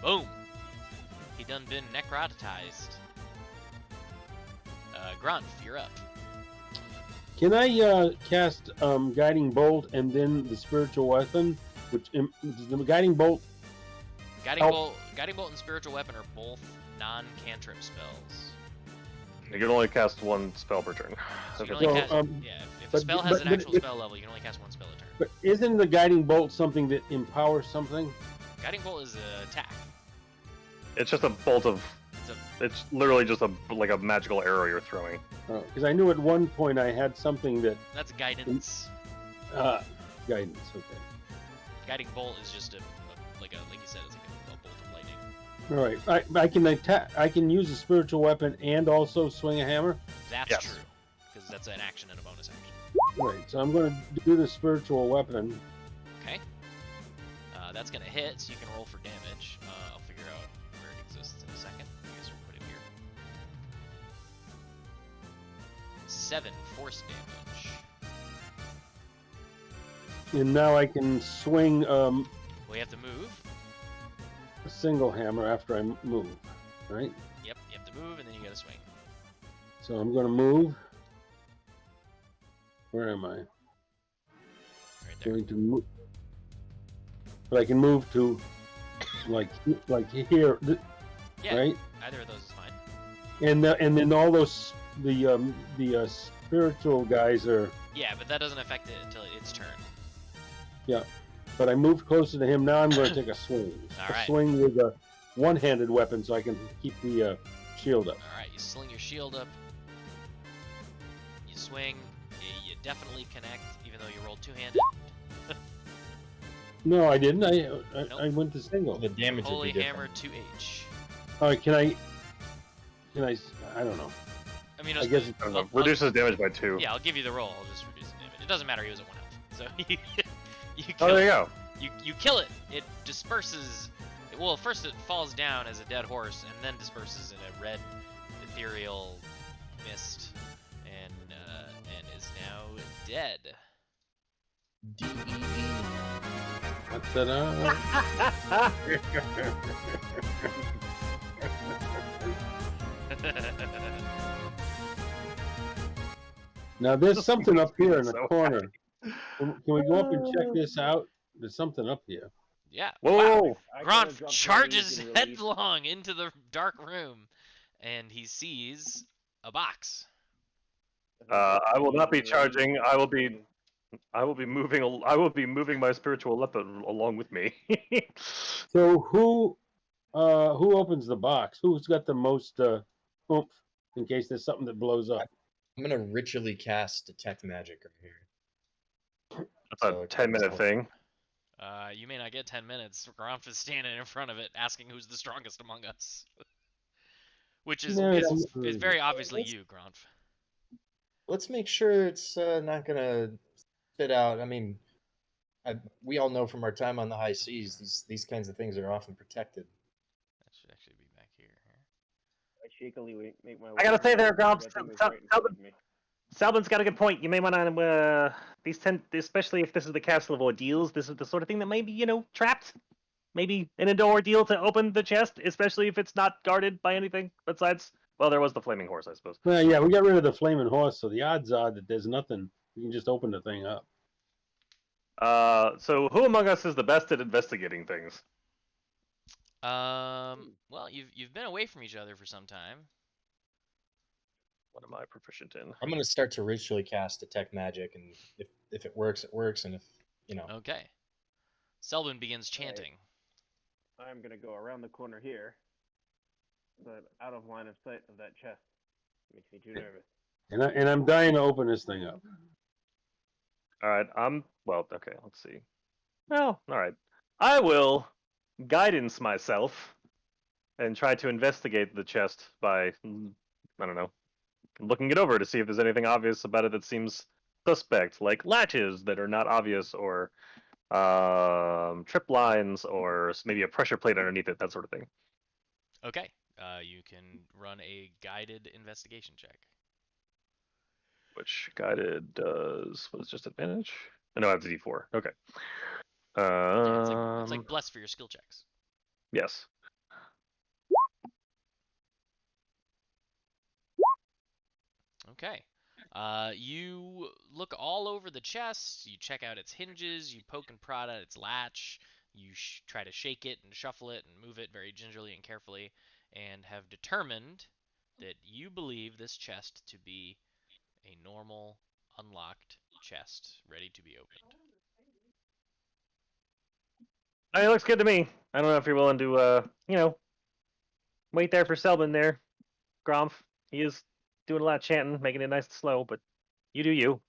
Boom! He done been necrotized. Grunt, you're up. Can I cast Guiding Bolt and then the Spiritual Weapon? Which does the Guiding Bolt? Guiding Bolt and Spiritual Weapon are both non-cantrip spells. You can only cast 1 spell per turn. So you Okay. can only So, cast, if a spell has an actual spell level, you can only cast 1 spell a turn. But isn't the Guiding Bolt something that empowers something? Guiding Bolt is an attack. It's just a bolt of. It's literally just like a magical arrow you're throwing. Because I knew at one point I had something that That's guidance. guidance. Okay. Guiding Bolt is just like you said, it's like a bolt of lightning. All right. I can attack. I can use a spiritual weapon and also swing a hammer. That's Yes. true, because that's an action and a bonus action. Right. So I'm going to do the spiritual weapon. Okay. That's gonna hit, so you can roll for damage. I'll figure out where it exists in a second. I guess we'll put it here. 7 force damage. And now I can swing We have to move. a single hammer after I move. Right. Yep, you have to move, and then you gotta swing. So I'm going to move. Where am I? Right there. Going to move. But I can move to like here, Yeah, right? either of those is fine. And then all those the spiritual guys are. Yeah, but that doesn't affect it until its turn. But I moved closer to him. Now I'm going to take a swing. All right. A swing with a one-handed weapon, so I can keep the shield up. All right, you sling your shield up. You swing. You definitely connect, even though you rolled two-handed. No, I didn't. I Nope. went to single. The damage would Holy be Hammer different. 2H. All right, can I? I don't know. I mean, I guess it's I don't know. Reduces damage by 2. Yeah, I'll give you the roll. I'll just reduce the damage. It doesn't matter. He was at 1 health. So you Oh, kill there you it. go. You kill it. It disperses. Well, first it falls down as a dead horse, and then disperses in a red, ethereal mist, and is now dead. Ta-da. Now there's something up here in the So corner. Can we go up and check this out? There's something up here. Yeah. Whoa! Wow. I kinda Grant jumped to charges release and release. headlong into the dark room, and he sees a box. I will not be charging. I will be moving. I will be moving my spiritual weapon along with me. So who opens the box? Who's got the most oomph in case there's something that blows up? I'm gonna ritually cast detect magic right here. That's So a it 10-minute comes thing. You may not get 10 minutes. Grant is standing in front of it, asking who's the strongest among us. Which is, No, is very obviously you, Grant. Let's make sure it's not gonna spit out. I mean, we all know from our time on the high seas, these kinds of things are often protected. That should actually be back here. I shakily make my way. I gotta say there, Grumps, That thing was Sal- right in front of me. Salvin's got a good point. You may want to especially if this is the castle of Ordeals. This is the sort of thing that may be, trapped. Maybe an ordeal to open the chest, especially if it's not guarded by anything besides. Well, there was the flaming horse, I suppose. Well, yeah, we got rid of the flaming horse, so the odds are that there's nothing. We can just open the thing up. So who among us is the best at investigating things? Well, you've been away from each other for some time. What am I proficient in? I'm gonna start to ritually cast detect magic, and if it works, it works, and if Okay. Selvin begins chanting. I'm gonna go around the corner here, but out of line of sight of that chest. Makes me too nervous. And I'm dying to open this thing up. All right, okay, let's see. Well, all right. I will guidance myself and try to investigate the chest by, I don't know, looking it over to see if there's anything obvious about it that seems suspect, like latches that are not obvious, or trip lines, or maybe a pressure plate underneath it, that sort of thing. Okay. You can run a guided investigation check. Which guided does was just advantage? No, I have D4. Okay. Yeah, it's like bless for your skill checks. Yes. Okay. You look all over the chest. You check out its hinges. You poke and prod at its latch. You try to shake it and shuffle it and move it very gingerly and carefully, and have determined that you believe this chest to be a normal, unlocked chest ready to be opened. It looks good to me. I don't know if you're willing to, wait there for Selbin there, Gromf. He is doing a lot of chanting, making it nice and slow, but you do you.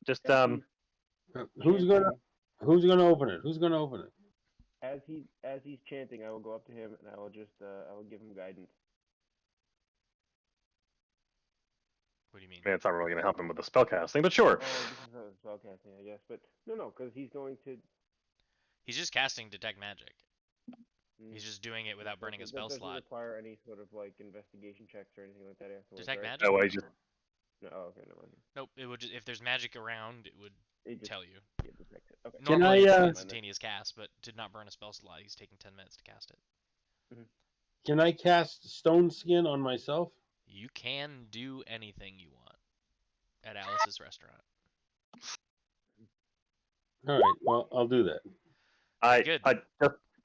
Just Who's gonna open it? Who's gonna open it? As he's chanting, I will go up to him and I will give him guidance. What do you mean? Man, it's not really gonna help him with the spellcasting, but sure. Oh, this is a spellcasting, I guess. But no, because he's going to. He's just casting detect magic. He's just doing it without burning a spell that slot. doesn't require any sort of like investigation checks or anything like that afterwards. Detect right? magic? Oh, I just No, okay, no mind. Nope. It would just, if there's magic around, it would It just, tell you. Yeah, detect it. Okay. Can Normally, I, it's an instantaneous cast, but to not burn a spell slot, he's taking 10 minutes to cast it. Can I cast Stone Skin on myself? You can do anything you want at Alice's restaurant. All right. Well, I'll do that. Good.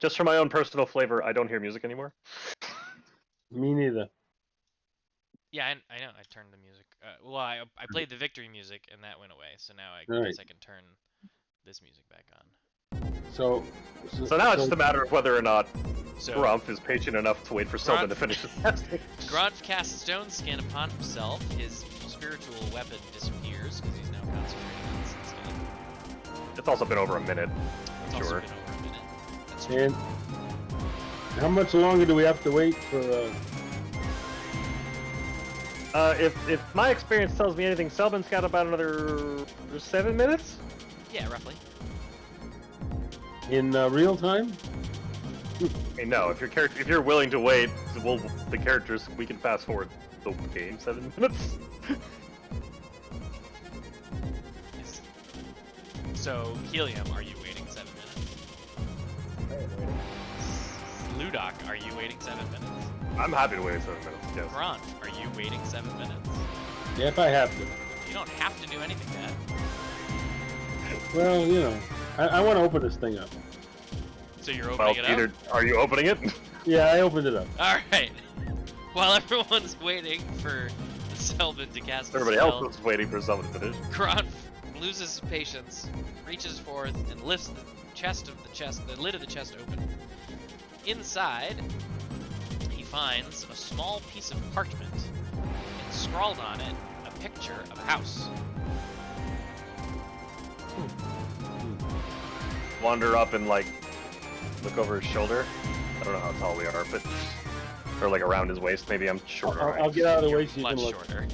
Just for my own personal flavor, I don't hear music anymore. Me neither. Yeah, I know. I turned the music. Well, I played the victory music, and that went away. So now I All guess right. I can turn this music back on. So now it's just a matter of whether or not So Gromf is patient enough to wait for Selbin to finish his casting. Grunf casts Stone Skin upon himself. His spiritual weapon disappears because he's now concentrating on this instead. It's also been over a minute. It's Sure. also been over a minute. That's true. And how much longer do we have to wait for? If my experience tells me anything, Selbin's got about another 7 minutes. Yeah, roughly. In real time? Hey, no, if you're willing to wait, the characters, we can fast forward the game 7 minutes. So, Helium, are you waiting 7 minutes? Ludok, are you waiting 7 minutes? I'm happy to wait 7 minutes. Yes. Grant, are you waiting 7 minutes? Yeah, if I have to. You don't have to do anything, Dad. Well, I want to open this thing up. So you're Well, opening it up? are you opening it? Yeah, I opened it up. Alright. While everyone's waiting for Selbin to cast a Everybody spell, else was waiting for someone to finish. Grant loses his patience, reaches forth, and lifts the lid of the chest open. Inside, he finds a small piece of parchment, and scrawled on it, a picture of a house. Wander up and look over his shoulder. I don't know how tall we are, but or around his waist. Maybe I'm shorter. I'll get out of the way You're so you much can look. shorter.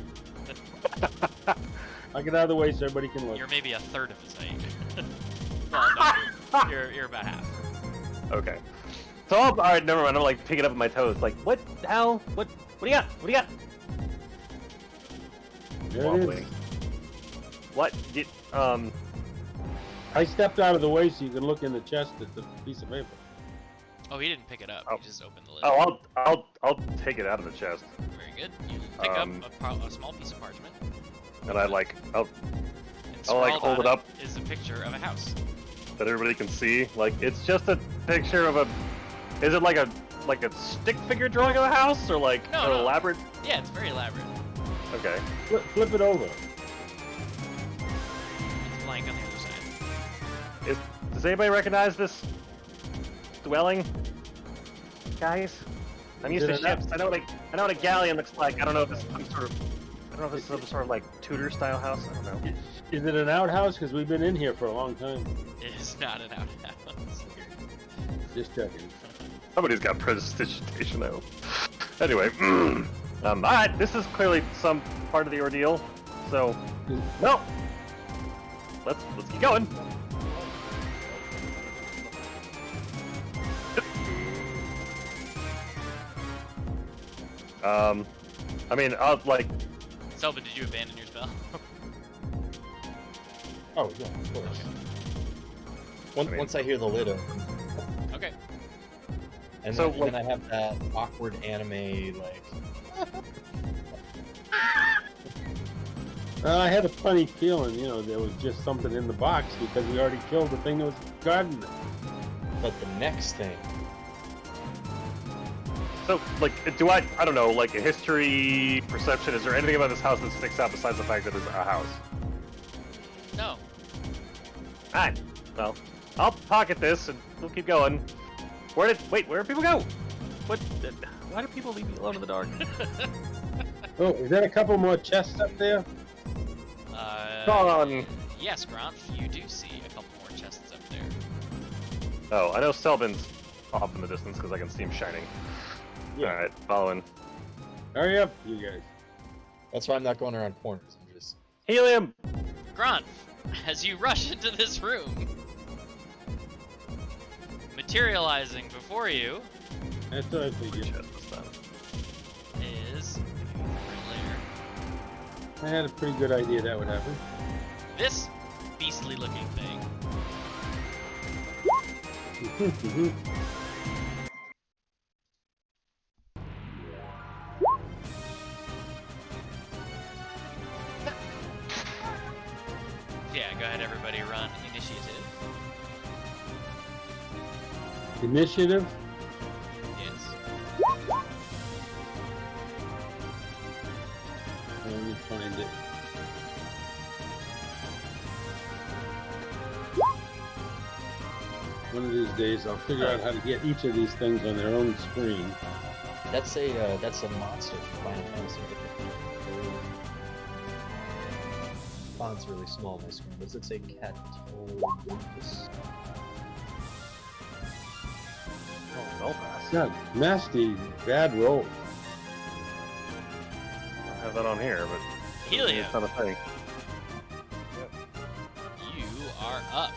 I'll get out of the way so everybody can look. You're maybe a third of his height. Well, no, you're about half. Okay. So all right, never mind. I'm picking up on my toes. What the hell? What do you got? What do you got? There it Wobbling. is. What? Oh, I stepped out of the way so you can look in the chest at the piece of paper. Oh, he didn't pick it up. Oh. He just opened the lid. Oh, I'll take it out of the chest, Very good. You pick up a small piece of parchment. and I'll And I'll scrawled hold on it up is a picture of a house. that everybody can see. It's just a picture of a. Is it like a stick figure drawing of a house, or No, an no. elaborate? Yeah, it's very elaborate. Okay. Flip it over. It's blank on the other side. Does anybody recognize this dwelling, guys? I'm used to Is it an ships. I know what a galleon looks like. I don't know if it's some sort of Tudor style house. I don't know. Is it an outhouse? Because we've been in here for a long time. It is not an outhouse. Just checking. Somebody's got prestidigitation, I hope. Anyway, Alright, this is clearly some part of the ordeal. So, no. Let's keep going. I mean, like, Selva, did you abandon your spell? Oh yeah, of course. Once I hear the lid open, Okay. and So, then I have that awkward anime like. I had a funny feeling, there was just something in the box because we already killed the thing that was guarding it. But the next thing, so, like, I don't know, like, a history, perception, is there anything about this house that sticks out besides the fact that it's a house? No. Alright, well, I'll pocket this and we'll keep going. Where did people go? Why do people leave me alone in the dark? Oh, is that a couple more chests up there? Come on. Yes, Grant, you do see a couple more chests up there. Oh, I know Selbin's off in the distance because I can see him shining. Yeah. Alright, following. Hurry up, you guys. that's why I'm not going around corners. I'm just. Helium! Grant, as you rush into this room, materializing before you That's what I figured. Chest this time. is layer. I had a pretty good idea that would happen. This beastly looking thing. Yeah, go ahead, everybody, run initiative. Initiative? Yes. Let me find it. One of these days I'll figure out how to get each of these things on their own screen. That's a monster from Final Fantasy. Font's really small on my screen. Does it say cat? Oh, Belfast. God, nasty, bad roll. I have that on here, but Helium, it's not a thing. you are up.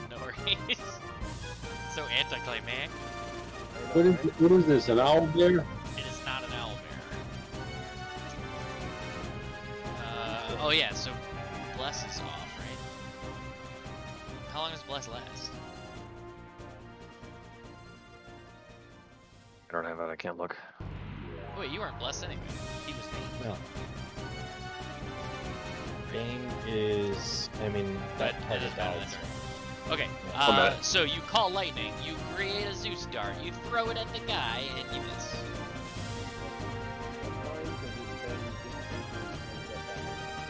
No worries. So anticlimactic. What is this, an owl bear? It is not an owlbear. Oh yeah, so Bless is off, right? How long does Bless last? I don't have that, I can't look. Oh, wait, you weren't Blessed anyway. He was me. No. Bane is. I mean, that It target is better than dies. Nerf. Okay, Okay. so you call lightning, you create a Zeus dart, you throw it at the guy, and you miss.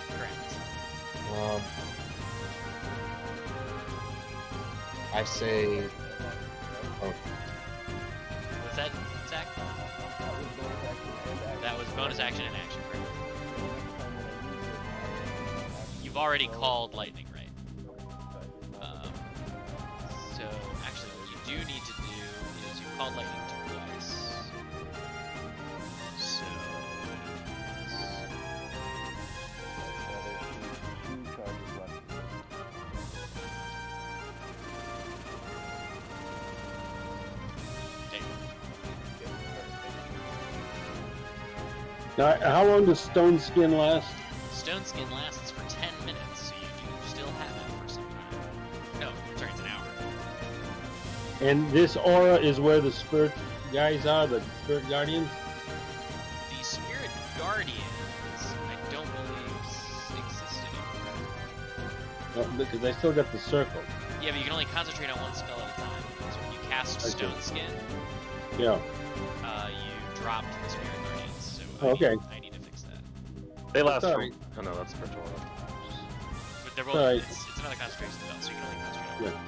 Correct. I say. Oh, What's that, Zach? That was bonus action and action, correct? You've already called lightning, right? So, actually, what you do need to do is you called lightning twice. So, there you go. Now, how long does stone skin last? Stone skin lasts for 10 minutes, so you do still have it for some time. No, And this aura is where the spirit guys are, the spirit guardians? The spirit guardians, I don't believe exist anymore. Because I still got the circle. Yeah, but you can only concentrate on one spell at a time. So when you cast I see. Stone Skin, Yeah. you dropped the spirit guardians. So Oh, okay. I need to fix that. They last for. Sorry. Oh no, that's spiritual. But they're both. Alright. It's another concentration spell, so you can only concentrate on one.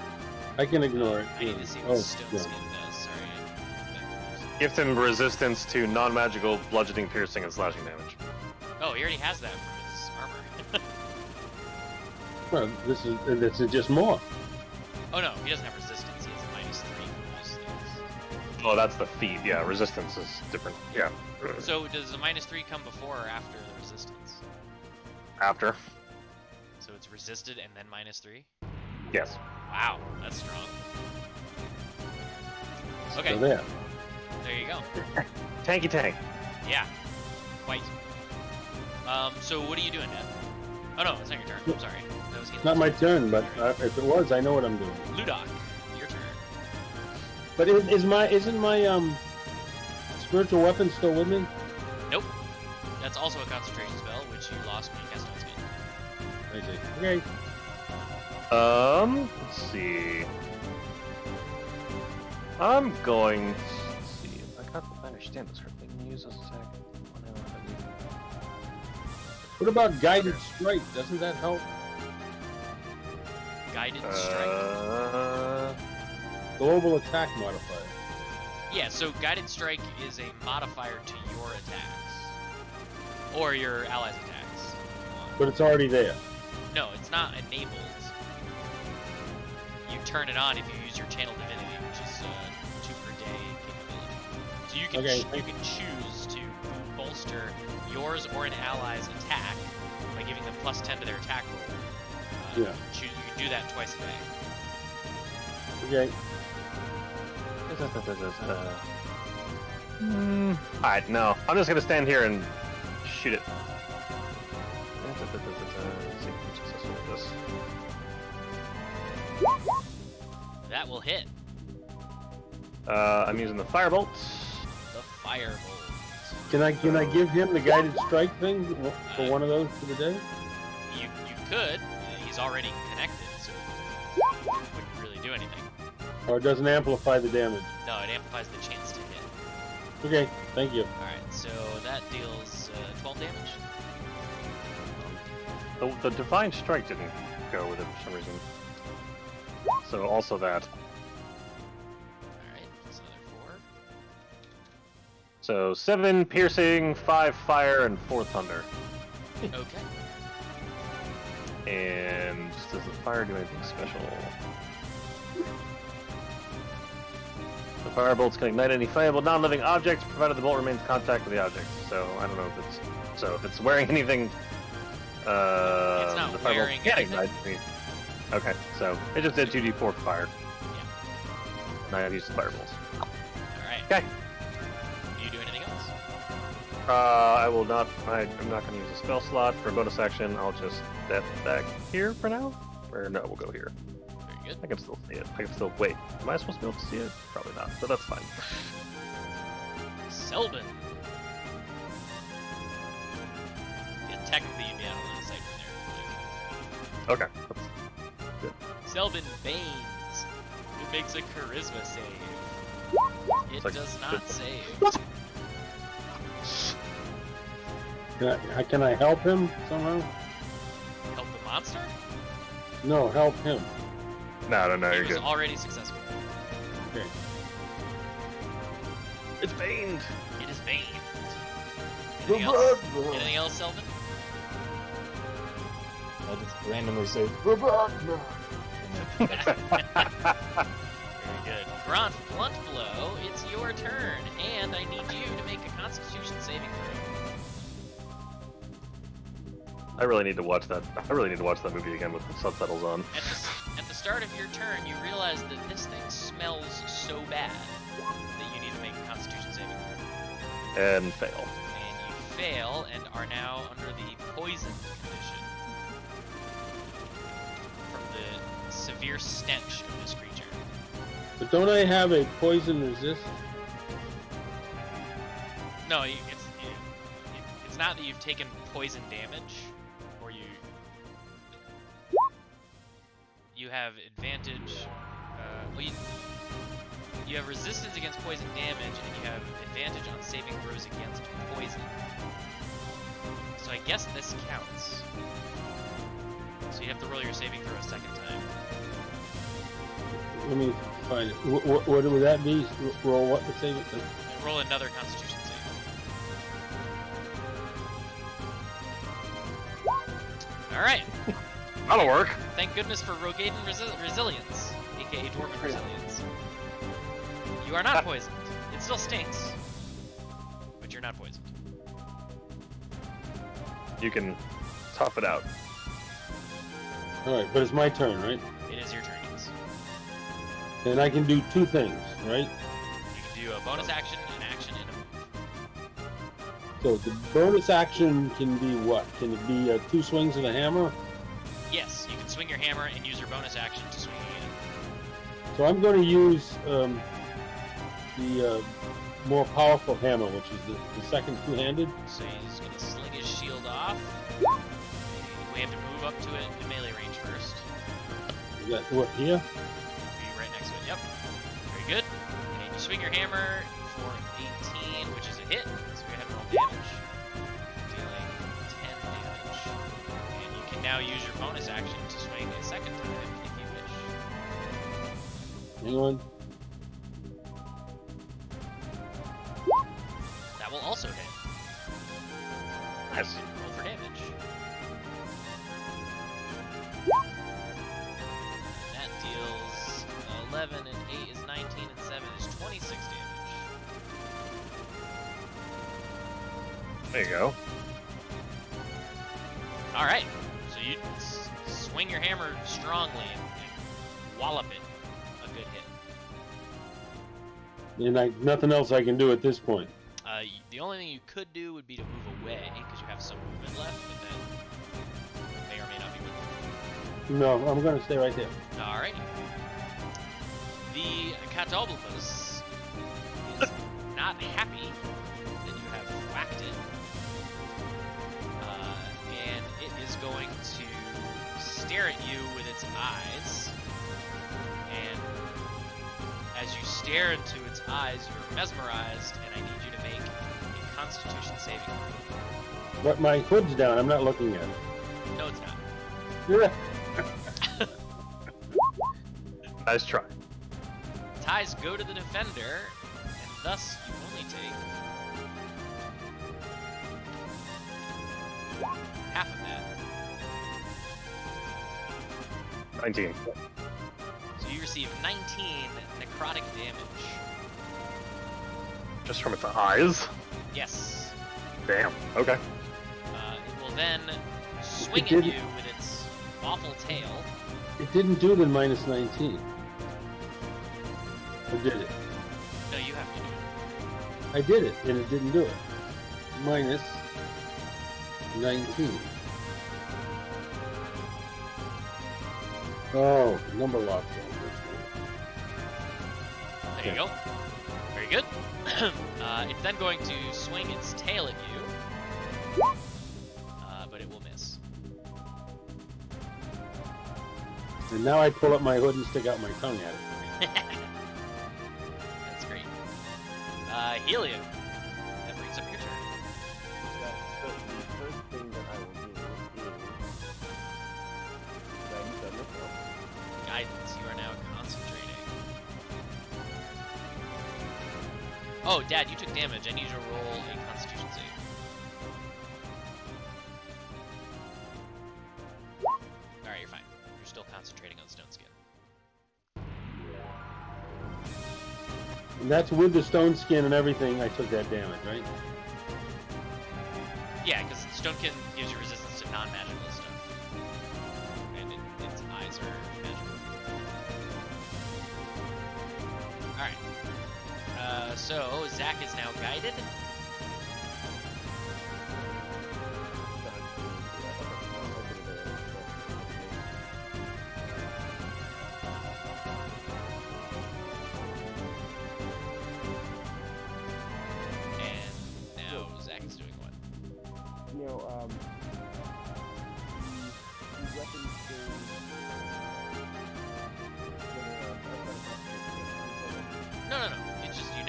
I can ignore it. I need to see Oh, what Stone yeah. Skin does. Sorry. Gives him resistance to non-magical bludgeoning, piercing, and slashing damage. Oh, he already has that from his armor. Well, this is just more. Oh no, he doesn't have resistance. He has a -3 for most things. Oh, that's the feat. Yeah, resistance is different. Yeah. So does the -3 come before or after the resistance? After. So it's resisted and then -3? Yes. Wow, that's strong. Okay, So there. there you go. Tanky tank. Yeah, quite. So what are you doing, Ned? Oh no, it's not your turn. I'm sorry. That was Healy's Not my turn. turn, but if it was, I know what I'm doing. Ludok, your turn. But isn't my spiritual weapon still with me? Nope. That's also a concentration spell, which you lost when you cast Stone Skin. I see. Okay. Let's see. I'm going. Let's see. I understand this correctly. I'm gonna use this attack. What about guided strike? Doesn't that help? Guided strike. Global attack modifier. Yeah, so guided strike is a modifier to your attacks. Or your allies' attacks. But it's already there. No, it's not enabled. You turn it on if you use your channel divinity, which is 2 per day capability. So you can Okay. you can choose to bolster yours or an ally's attack by giving them +10 to their attack roll. Yeah. You can do that twice a day. Okay. Alright, no. I'm just gonna stand here and shoot it. Let's see if I'm successful with this. That will hit. I'm using the firebolt. The firebolt. Can I give him the guided strike thing for one of those for the day? You could. He's already connected, so it wouldn't really do anything. Or it doesn't amplify the damage? No, it amplifies the chance to hit. Okay, thank you. Alright, so that deals 12 damage. The divine strike didn't go with it for some reason. So also that. Alright, that's another 4. So 7 piercing, 5 fire, and 4 thunder. Okay. And does the fire do anything special? The firebolts can ignite any flammable non-living object, provided the bolt remains in contact with the object. So I don't know if it's if it's wearing anything. It's not the firebolt wearing can't anything. ignite. Okay, so it just did 2d4 fire. Yeah. And I have used the firebolts. Alright. Okay. Do you do anything else? I will not. I'm not going to use a spell slot for a bonus action. I'll just step back here for now. Or no, we'll go here. Very good. I can still see it. I can still wait. Am I supposed to be able to see it? Probably not, but that's fine. Selbin. Yeah, technically you'd be out of line of sight from there. Okay. Selbin Banes. It makes a charisma save. It like- does not save. Can I help him somehow? Help the monster? No, help him. No, It you're was good. already successful. Okay. It's baned. It is Bane. Anything else? Anything else, Selvin? I'll just randomly say, Very good. Grant Blunt Blow, it's your turn, and I need you to make a Constitution saving throw. I really need to watch that. I really need to watch that movie again with the subtitles on. At the start of your turn, you realize that this thing smells so bad that you need to make a Constitution saving throw. And fail. And you fail and are now under the poisoned condition from the severe stench of this creature. But don't I have a poison resist? No, it's not that you've taken poison damage, or you have advantage. Well, you have resistance against poison damage, and you have advantage on saving throws against poison. So I guess this counts. So you have to roll your saving throw a second time. Let me find it. What would that be? Roll what to save it? And roll another Constitution save. All right. That'll work. Thank goodness for Rogaden Resilience, aka Dwarven Resilience. You are not poisoned. It still stinks, but you're not poisoned. You can tough it out. All right, but it's my turn, right? It is your turn, yes. And I can do two things, right? You can do a bonus action, an action, and a move. So the bonus action can be what? Can it be 2 swings of the hammer? Yes, you can swing your hammer and use your bonus action to swing again. So I'm going to use the more powerful hammer, which is the second two-handed. So he's going to sling his shield off. We have to move up to it in melee range first. Is that what, here? Be right next to it, yep. Very good. And you swing your hammer for 18, which is a hit. So go ahead and roll damage. Dealing 10 damage. And you can now use your bonus action to swing a second time if you wish. Hang on. That will also hit. Nice. Roll for damage. That deals 11 and 8 is 19 and 7 is 26 damage. There you go. All right, so you swing your hammer strongly and wallop it. A good hit. And nothing else I can do at this point. The only thing you could do would be to move away because you have some movement left, but then may or may not be with you. No, I'm going to stay right there. All right. The Catobulus is not happy that you have whacked it, and it is going to stare at you with its eyes. And as you stare into its eyes, you're mesmerized, and I need you to make a Constitution saving throw. But my hood's down. I'm not looking at it. No, it's not. Yeah. Nice try. Ties go to the defender, and thus you only take half of that. 19. So you receive 19 necrotic damage. Just from its eyes? Yes. Damn. Okay. It will then swing It at did- you with its awful tail. It didn't do the minus 19. Or did it? No, you have to do it. I did it, and it didn't do it. Minus 19. Oh, number lock. There you go. Very good. It's then going to swing its tail at you, but it will miss. And now I pull up my hood and stick out my tongue at it. That's great. Helium, that brings up your turn. Yeah, so the first thing that I will do is guidance on this one. Guidance, you are now concentrating. Oh, Dad, you took damage. I need you to roll a Constitution save. Alright, you're fine. You're still concentrating on Stone Skin. And that's with the stone skin and everything. I took that damage, right? Yeah, because Stonekin gives you resistance to non-magical stuff. And its eyes are magical. Alright. So, Zach is now guided.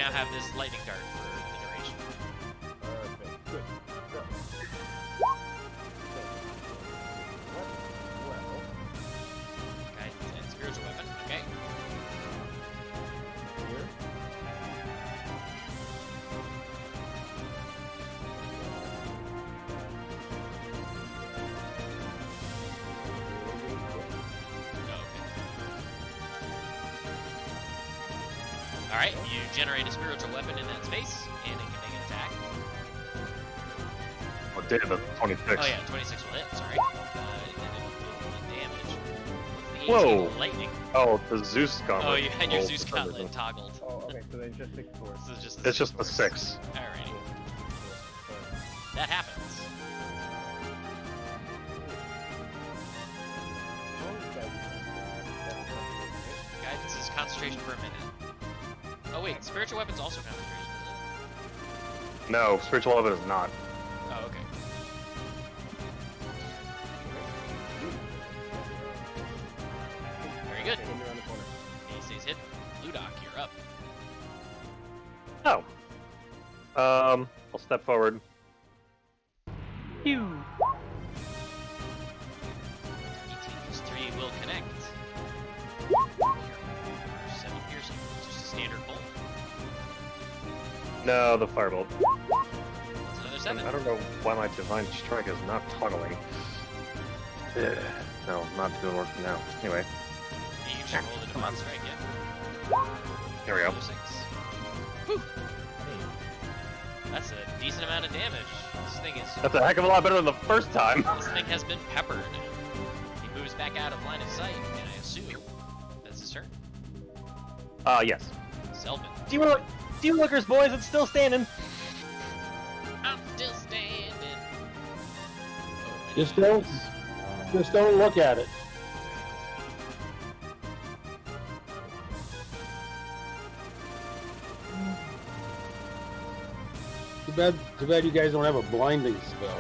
now have this lightning dart for the duration. Okay, good. So, well, Guidance and spiritual weapon. Okay. here. All right. You generate a spiritual weapon in that space, and it can make an attack. Oh, damn, that's 26. Oh yeah, 26 will hit. Sorry. And then it'll do 1 damage. What's the 18 Whoa. lightning? Oh, the Zeus gauntlet. Oh, you had your rolled Zeus for some reason. gauntlet toggled. Oh, okay, so then just 6 force. This is just It's just the force. 6. Alrighty. That happens. Guidance is concentration for a minute. Oh wait, spiritual weapon's also concentration, isn't No, spiritual weapon is not. it? Oh, okay. Very good. Okay, hit me around the corner. He stays hit. Ludoc, you're up. Oh. I'll step forward. Pew. 18 plus 3 will connect. 7 piercing. Just a standard bolt. No, the firebolt. That's another 7. I don't know why my divine strike is not toggling. Ugh. No, not doing work now. Anyway, You can just roll the divine strike, yeah. here we go. Another 6. Whew. That's a decent amount of damage. That's a heck of a lot better than the first time. This thing has been peppered. He moves back out of line of sight, and I assume that's his turn. Yes. Selvin. Steelworkers, boys, it's still standing. I'm still standing. Oh, Just don't, just don't look at it. Too bad you guys don't have a blinding spell.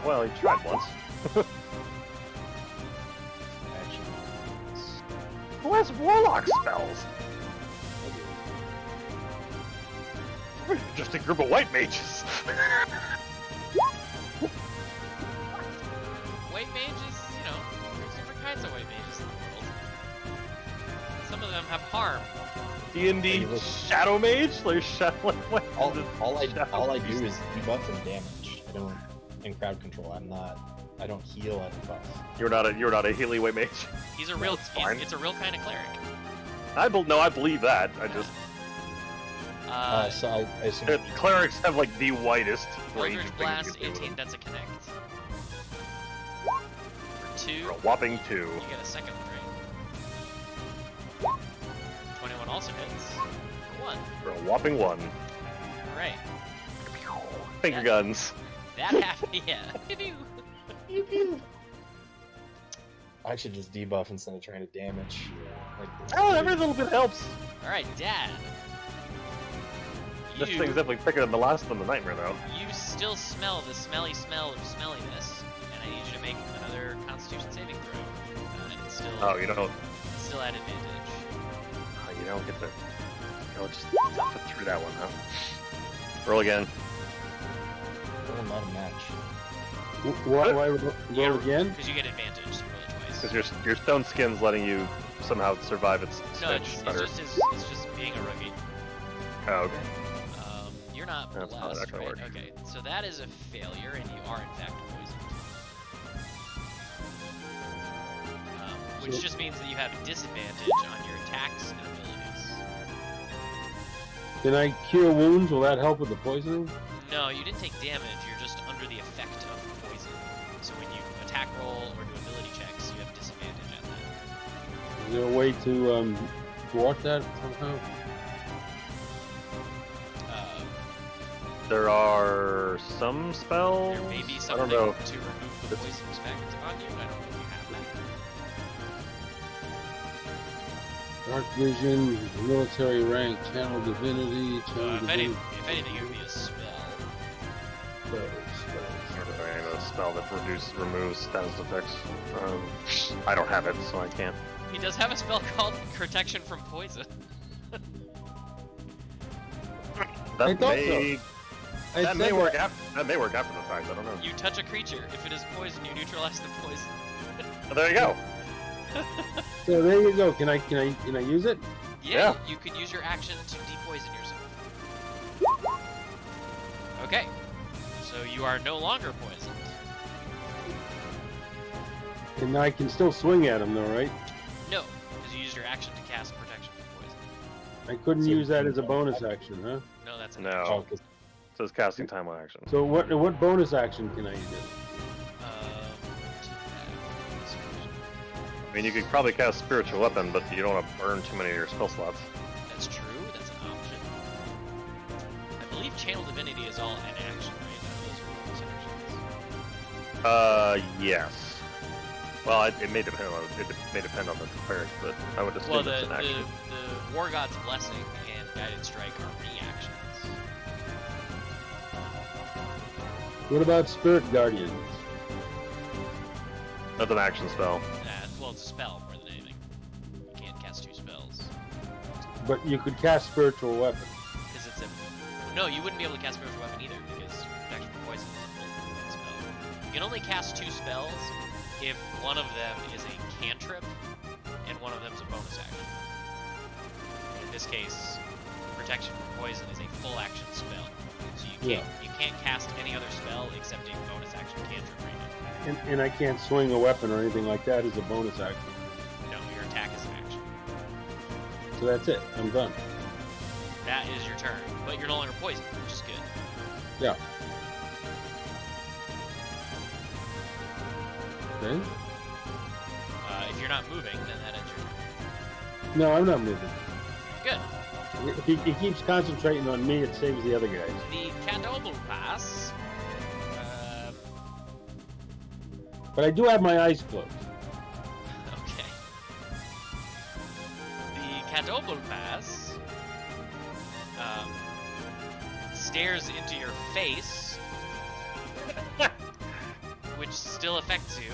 Well, he tried once. Who has warlock spells? We're just a group of white mages. White mages, you know, there's different kinds of white mages in the world. Some of them have harm. D&D shadow mage? Like shadow like All I do is debuff and damage. I don't in crowd control. I don't heal. I don't buff. You're not a Healy white mage. He's a real, That's fine. it's a real kind of cleric. I believe that. I just So I assume clerics have like the whitest range Eldritch of things Blast, you can do with 18, them. that's a connect. For 2, For a whopping 2. you get a second one, right? 21 also hits. For 1. For a whopping 1. Alright. Finger guns. That happened, yeah. I should just debuff instead of trying to damage. Oh, every little bit helps. Alright, Dad. This thing's definitely thicker than the last one, the nightmare, though. You still smell the smelly smell of smelliness, and I need you to make another Constitution saving throw. And it's still, Oh, you don't. still at advantage. You don't get the. Oh, just put through that one, huh? Roll again. Still not a match. Why roll again? Because you get advantage, so roll it twice. Because your stone skin's letting you somehow survive its No, stench better. it's just being a rookie. Oh, okay. You're not That's blessed, not gonna right? work. Okay, so that is a failure, and you are in fact poisoned. Which just means that you have disadvantage on your attacks and abilities. Can I cure wounds? Will that help with the poisoning? No, you didn't take damage, you're just under the effect of poison. So when you attack roll or do ability checks, you have disadvantage at that. Is there a way to thwart that somehow? There are some spells. There may be I something don't know. to remove the poison effect on you, I don't know if you have that. Dark vision, military rank, channel divinity, channel If divinity. anything, it would be a spell. I have a spell that removes status effects. I don't have it, so I can't. He does have a spell called Protection from Poison. That thought may, I that may said work after. That may work after the fact. I don't know. You touch a creature. If it is poison, you neutralize the poison. Oh, there you go. So there you go. Can I use it? Yeah. You could use your action to depoison yourself. Okay. So you are no longer poisoned. And I can still swing at him though, right? No, because you used your action to cast protection from poison. I couldn't So- use that as a bonus action, huh? No, that's an No. action. Oh, 'cause It says casting time on action. So what bonus action can I use? I mean, you could probably cast spiritual weapon, but you don't want to burn too many of your spell slots. That's true. That's an option. I believe Channel Divinity is all an action, right? None of those are bonus actions. Yes. Well, it may depend on the cleric, but I would assume Well, it's an action. the War God's Blessing and Guided Strike are reactions. What about Spirit Guardians? That's an action spell. Well, it's a spell more than anything. You can't cast 2 spells. But you could cast Spiritual Weapon. Because it's a... No, you wouldn't be able to cast Spiritual Weapon either, because Protection from Poison is a full spell. You can only cast 2 spells if one of them is a cantrip, and one of them is a bonus action. In this case, Protection from Poison is a full action spell. So you can't cast any other spell except a bonus action cantrip right now. And I can't swing a weapon or anything like that as a bonus action. No, your attack is an action. So that's it. I'm done. That is your turn, but you're no longer poisoned, which is good. Yeah. Okay. If you're not moving, then that ends your turn. No, I'm not moving. Good. If he keeps concentrating on me, it saves the other guys. The Cadobal Pass. But I do have my eyes closed. Okay. The Cadobal Pass stares into your face, which still affects you,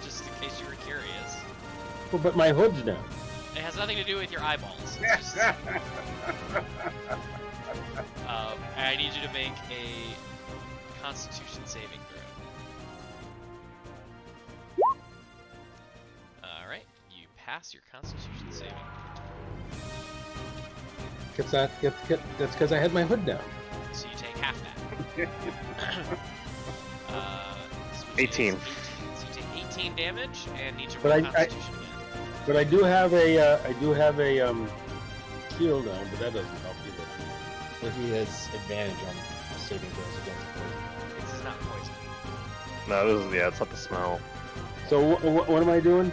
just in case you were curious. Well, but my hood's down. It has nothing to do with your eyeballs. It's just, I need you to make a Constitution saving throw. Alright, you pass your Constitution saving. That's because I had my hood down. So you take half that. Which 18. is 18. So you take 18 damage and need to But roll I- Constitution again. But I do have a shield on, but that doesn't help either. But he has advantage on saving throws against poison. This is not poison. No, it's not the smell. So what am I doing?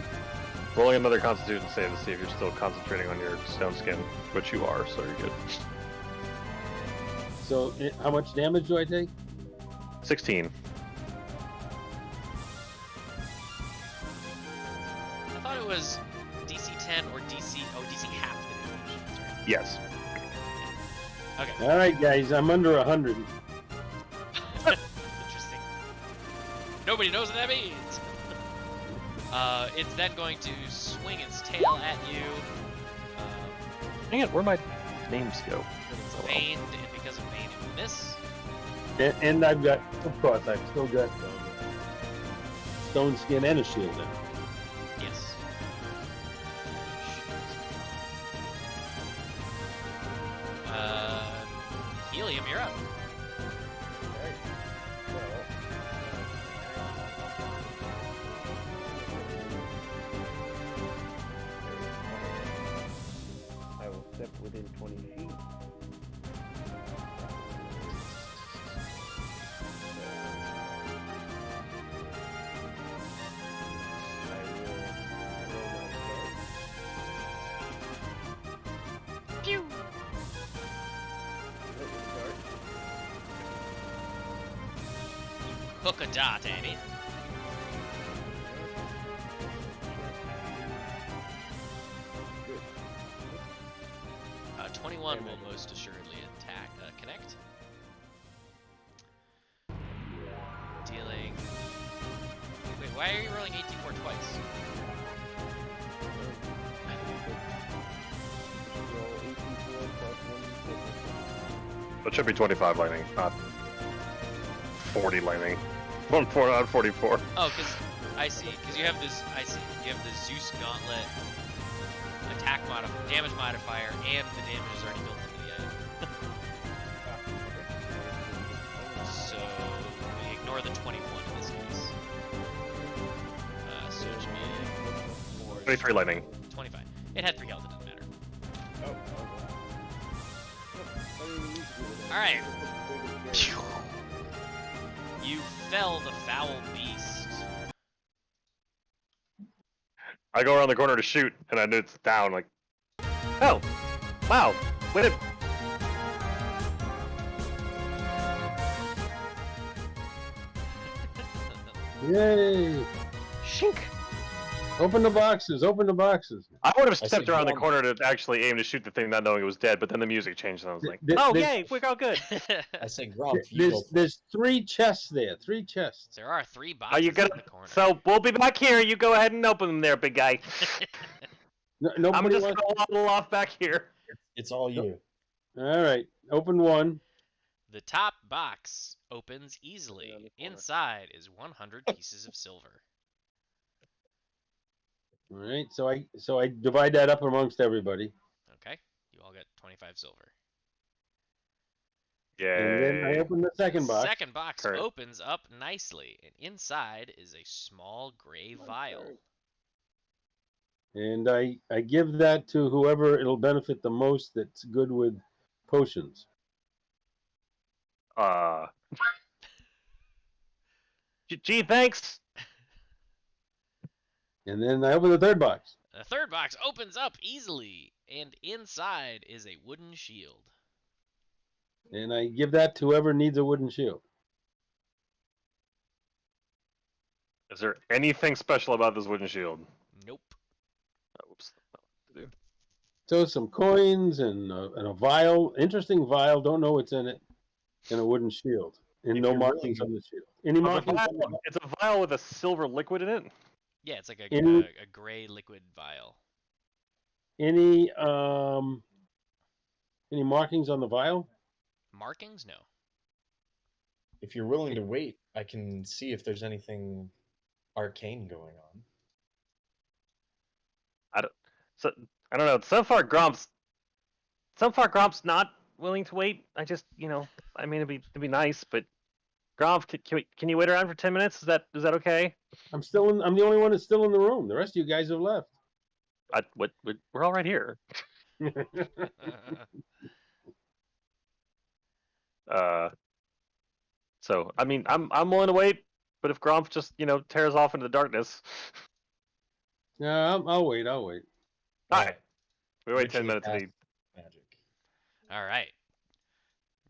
Rolling another Constitution save to see if you're still concentrating on your stone skin, which you are, so you're good. So how much damage do I take? 16. I thought it was DC 10 or DC half the damage. That's right. Yes. Okay. All right, guys, I'm under 100. Interesting. Nobody knows what that means. It's then going to swing its tail at you. Dang it, where'd my names go? It's veined, and because of vein, it will miss. And I've got, of course, I've still got stone skin and a shield in. Yes. Helium, you're up. Alright. I will step within 20 feet. I will throw my dart. Pew! Little dart. Hook a dot, Annie. Good. 21 will most assuredly connect. Dealing. Wait, why are you rolling 18-4 twice? Roll It should be 25 lightning, not 40 lightning. 1 4 out of 44. Oh, because I see. Because you have this. I see. You have the Zeus Gauntlet attack damage modifier, and the damage is already built into the item. So we ignore the 21 in this case. So which means 23 lightning. 25. It had 3 health. It doesn't matter. All right. You fell the foul beast. I go around the corner to shoot, and I know it's down. Like, oh, wow, wait a. Yay! Shink. Open the boxes. Open the boxes. I would have I stepped see around the one. corner to actually aim to shoot the thing, not knowing it was dead. But then the music changed, and I was like, Th- "Oh, th- yay, we're all good." I say, Grump, you go There's 3 chests there. 3 chests. There are 3 boxes Are you in gonna? the corner. So we'll be back here. You go ahead and open them, there, big guy. No, I'm nobody just wants. gonna waddle off back here. It's all you. All right. Open one. The top box opens easily. Yeah, in the corner. Inside is 100 pieces of silver. All right. So I divide that up amongst everybody, Okay, you all get 25 silver. and then I Yay! open the second box. Second box Correct. opens up nicely, and inside is a small gray vial. And I give that to whoever it'll benefit the most. That's good with potions. Gee, thanks. And then I open the third box. The third box opens up easily, and inside is a wooden shield. And I give that to whoever needs a wooden shield. Is there anything special about this wooden shield? Nope. Oh, oops. So some coins and a vial. Interesting vial. Don't know what's in it. And a wooden shield. And If no you're markings willing- on the shield. Any It's a markings? vial- It's a vial with a silver liquid in it. Yeah, it's like Any- a gray liquid vial. Any markings on the vial? Markings? No. If you're willing to wait, I can see if there's anything arcane going on. So I don't know. So far, Gromp's not willing to wait. I just, I mean, it'd be nice, but Gromp, can you wait around for 10 minutes? Is that okay? I'm the only one that's still in the room. The rest of you guys have left. We're all right here. So I mean, I'm willing to wait, but if Gromp just tears off into the darkness, Yeah, I'll wait. all right, we wait 10 Ritually minutes. cast magic. All right.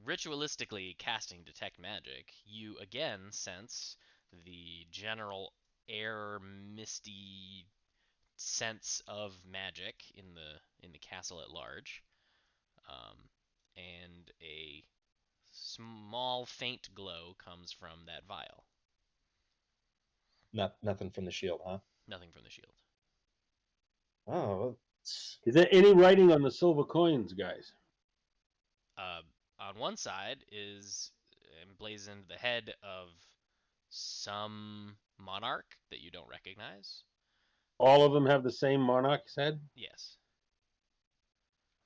Ritualistically casting detect magic, you again sense the general air misty sense of magic in the castle at large, and a small faint glow comes from that vial. Nothing from the shield, huh? Nothing from the shield. Oh, well, Is there any writing on the silver coins, guys? On one side is emblazoned the head of some monarch that you don't recognize. All of them have the same monarch's head? Yes.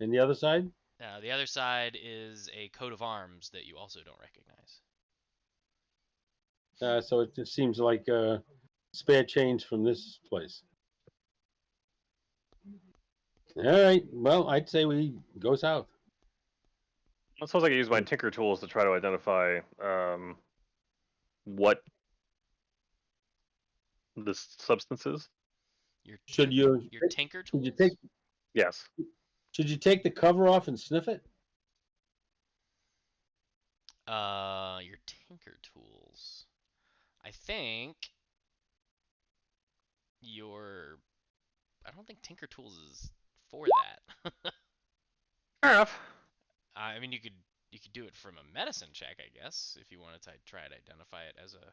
And the other side? The other side is a coat of arms that you also don't recognize. So it just seems like spare change from this place. All right. Well, I'd say we go south. I suppose I could use my tinker tools to try to identify what this substance is. Your Should you? your tinker tools? Yes. Should you take the cover off and sniff it? Your tinker tools. I think I don't think tinker tools is for that. Fair enough. I mean, you could do it from a medicine check, I guess, if you want to try to identify it as a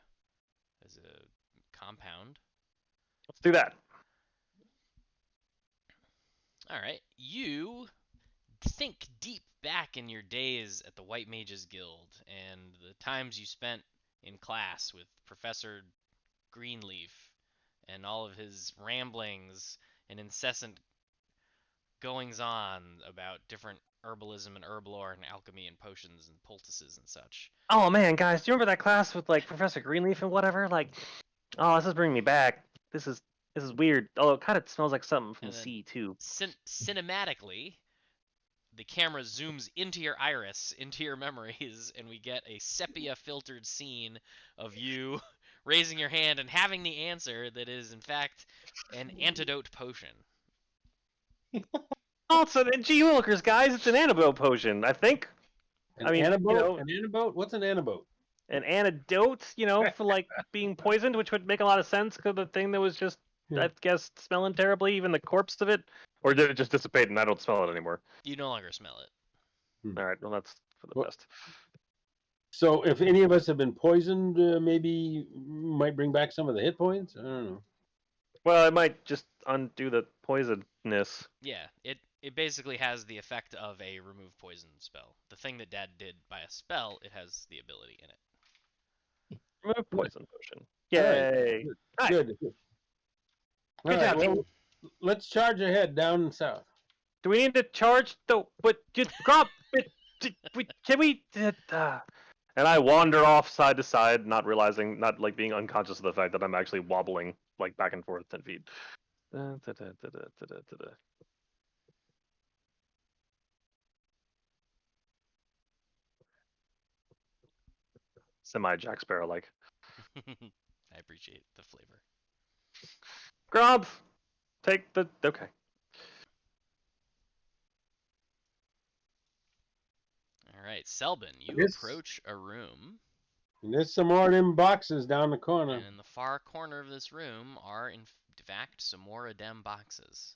compound. Let's do that. All right, you think deep back in your days at the White Mages Guild and the times you spent in class with Professor Greenleaf and all of his ramblings and incessant goings on about different herbalism and herb lore and alchemy and potions and poultices and such. Oh man, guys, do you remember that class with like Professor Greenleaf and whatever? Like, oh, this is bringing me back. This is weird. Oh, it kind of smells like something from And the then sea too. Cinematically, the camera zooms into your iris, into your memories, and we get a sepia-filtered scene of you raising your hand and having the answer that is, in fact, an antidote potion. Oh, it's gee willikers, guys, it's an antidote potion, I think. An I mean, antidote? An antidote? What's an antidote? an antidote, for like being poisoned, which would make a lot of sense because the thing that was just, Yeah. I guess, smelling terribly, even the corpse of it. Or did it just dissipate and I don't smell it anymore? You no longer smell it. All right, well, that's for the Well- best. So if any of us have been poisoned, maybe might bring back some of the hit points. I don't know. Well, it might just undo the poisonness. Yeah, it basically has the effect of a remove poison spell. The thing that Dad did by a spell, it has the ability in it. Remove poison potion. All right. Yay! All right. Good. All Good right, job, well, team. let's charge ahead down south. Do we need to charge the Grump? Can we? And I wander off side to side, not realizing, not like being unconscious of the fact that I'm actually wobbling like back and forth 10 feet. Semi Jack Sparrow like. I appreciate the flavor. Grump, take the okay. All right, Selbin, you Yes. approach a room, And there's some more of them boxes down the corner. and in the far corner of this room are, in fact, some more Adem boxes.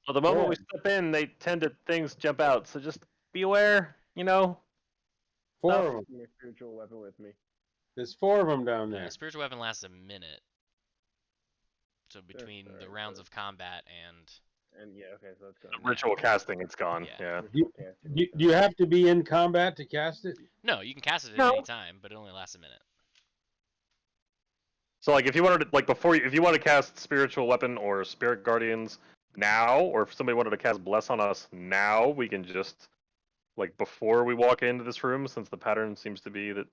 Well, the moment Yeah. we step in, they tend to things jump out. So just be aware, Four stuff. of them. My spiritual weapon with me. There's four of them down The there. spiritual weapon lasts a minute. So between alright, the rounds so- of combat and And yeah, okay, so it's The gone. ritual casting, it's gone. Yeah. Yeah. You- Okay, Do you have to be in combat to cast it? no, you can cast it at No. any time, but it only lasts a minute. So like, if you wanted to, like if you want to cast spiritual weapon or spirit guardians now, or if somebody wanted to cast bless on us now, we can just like before we walk into this room, since the pattern seems to be that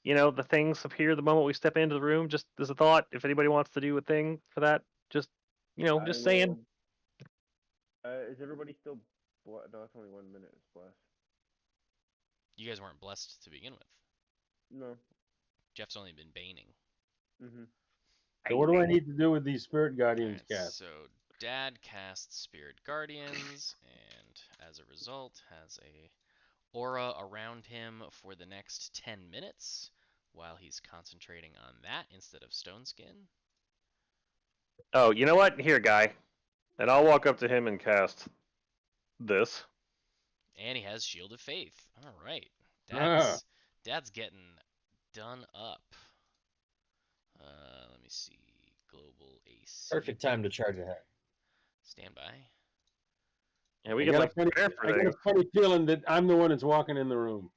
the things appear the moment we step into the room. Just as a thought, if anybody wants to do a thing for that, just just saying. Is everybody still? No, that's only 1 minute. It's blessed. You guys weren't blessed to begin with. No. Jeff's only been baning. Mm-hmm. So what do I need to do with these spirit guardians Alright, cast? so Dad casts Spirit Guardians, and as a result, has a aura around him for the next 10 minutes, while he's concentrating on that instead of Stone Skin. Oh, you know what? Here, guy. And I'll walk up to him and cast this. And he has Shield of Faith. All right, Ah. Dad's getting done up. Let me see. Global AC. Perfect time to charge ahead. Stand by. Yeah, we I can got a like funny- prepare for I got things. a funny feeling that I'm the one that's walking in the room.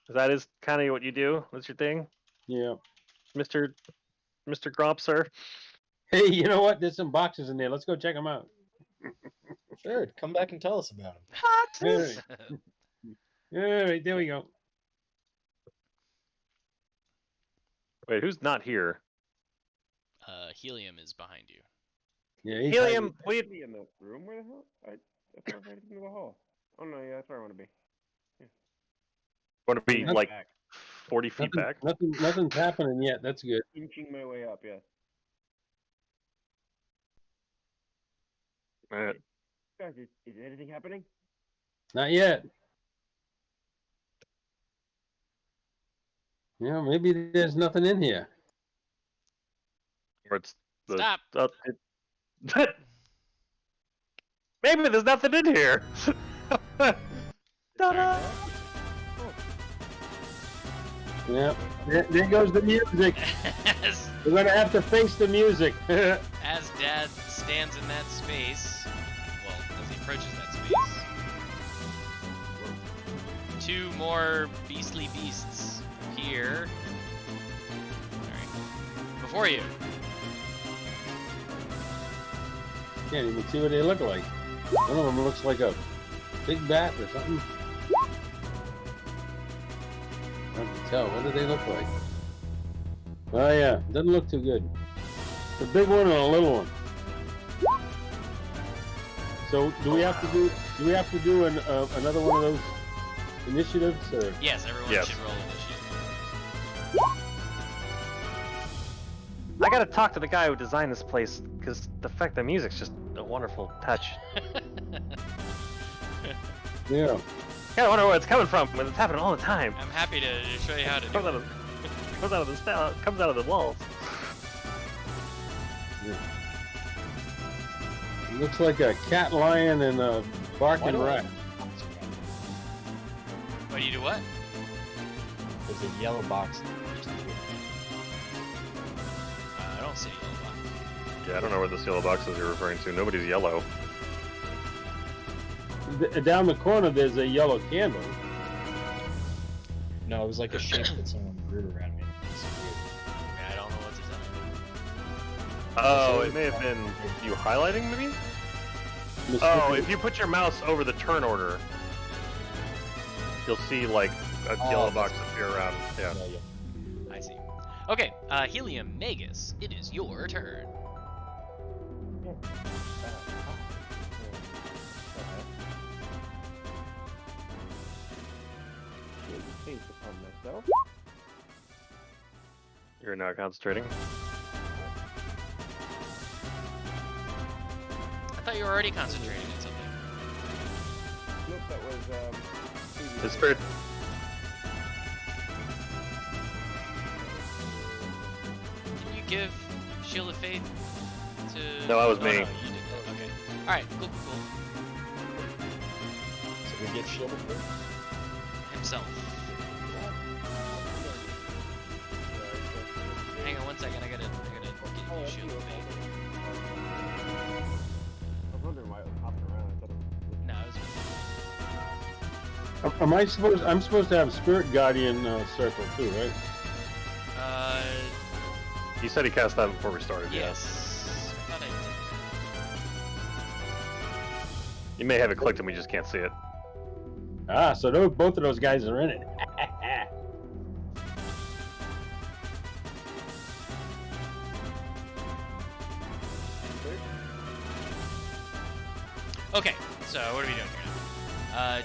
That is kind of what you do. That's your thing, Yeah. Mr. Grump, sir. Hey, you know what? There's some boxes in there. Let's go check them out. Sure, come back and tell us about them. Boxes. All right, there we go. Wait, who's not here? Helium is behind you. Yeah, he's Helium. Wait, Wait. be in the room? Where the hell? I thought I was right into the hall. Oh no, yeah, that's where I want to be. Want to be Nothing like Back. 40 feet nothing, back? nothing's happening yet. That's good. Inching my way up. Yes. Guys, is anything happening? Not yet. Yeah, maybe there's nothing in here. Or it's the Stop. Maybe there's nothing in here. Ta-da! Yeah, there goes the music. as, We're gonna have to face the music. as Dad stands in that space, well, as he approaches that space, 2 more beastly beasts appear. Alright. Before you. Can't even see what they look like. One of them looks like a big bat or something. I have to tell. What do they look like? Oh yeah, doesn't look too good. The big one and a little one. So do we have to do? Do we have to do another one of those initiatives? Or? Yes, everyone Yes. should roll initiative. I gotta talk to the guy who designed this place because the fact that music's just a wonderful touch. Yeah. I wonder where it's coming from when it's happening all the time. I'm happy to show you how to Comes do out it. of, comes out of the style, comes out of the walls. It looks like a cat, lion, and a barking rat. What do you do? What? There's a yellow box. I don't see a yellow box. Yeah, I don't know where this yellow box is you're referring to. Nobody's yellow. Down the corner, there's a yellow candle. No, it was like a shape that someone drew around me. It's weird. Yeah, I don't know what to tell you. Oh, it may have been you highlighting maybe? Oh, if you put your mouse over the turn order, you'll see like a yellow box appear around. Yeah. Yeah, yeah. I see. Okay, Helium Magus, it is your turn. Face upon myself. You're now concentrating. I thought you were already concentrating on something. Nope, that was previous. His spirit. Can you give Shield of Faith to... No, that was Oh, me. No, you did that. Okay. Alright, cool. So we get shielded first? Himself. Hang on one second, I gotta get you Shield of Faith. I was wondering why it was hopping around. I thought it was... No, it was... Am I supposed? I'm supposed to have Spirit Guardian circle too, right? He said he cast that before we started. Yes. I thought I Yeah. You may have it clicked and we just can't see it. Ah, so those, both of those guys are in it. did. Okay, so what are we doing here now?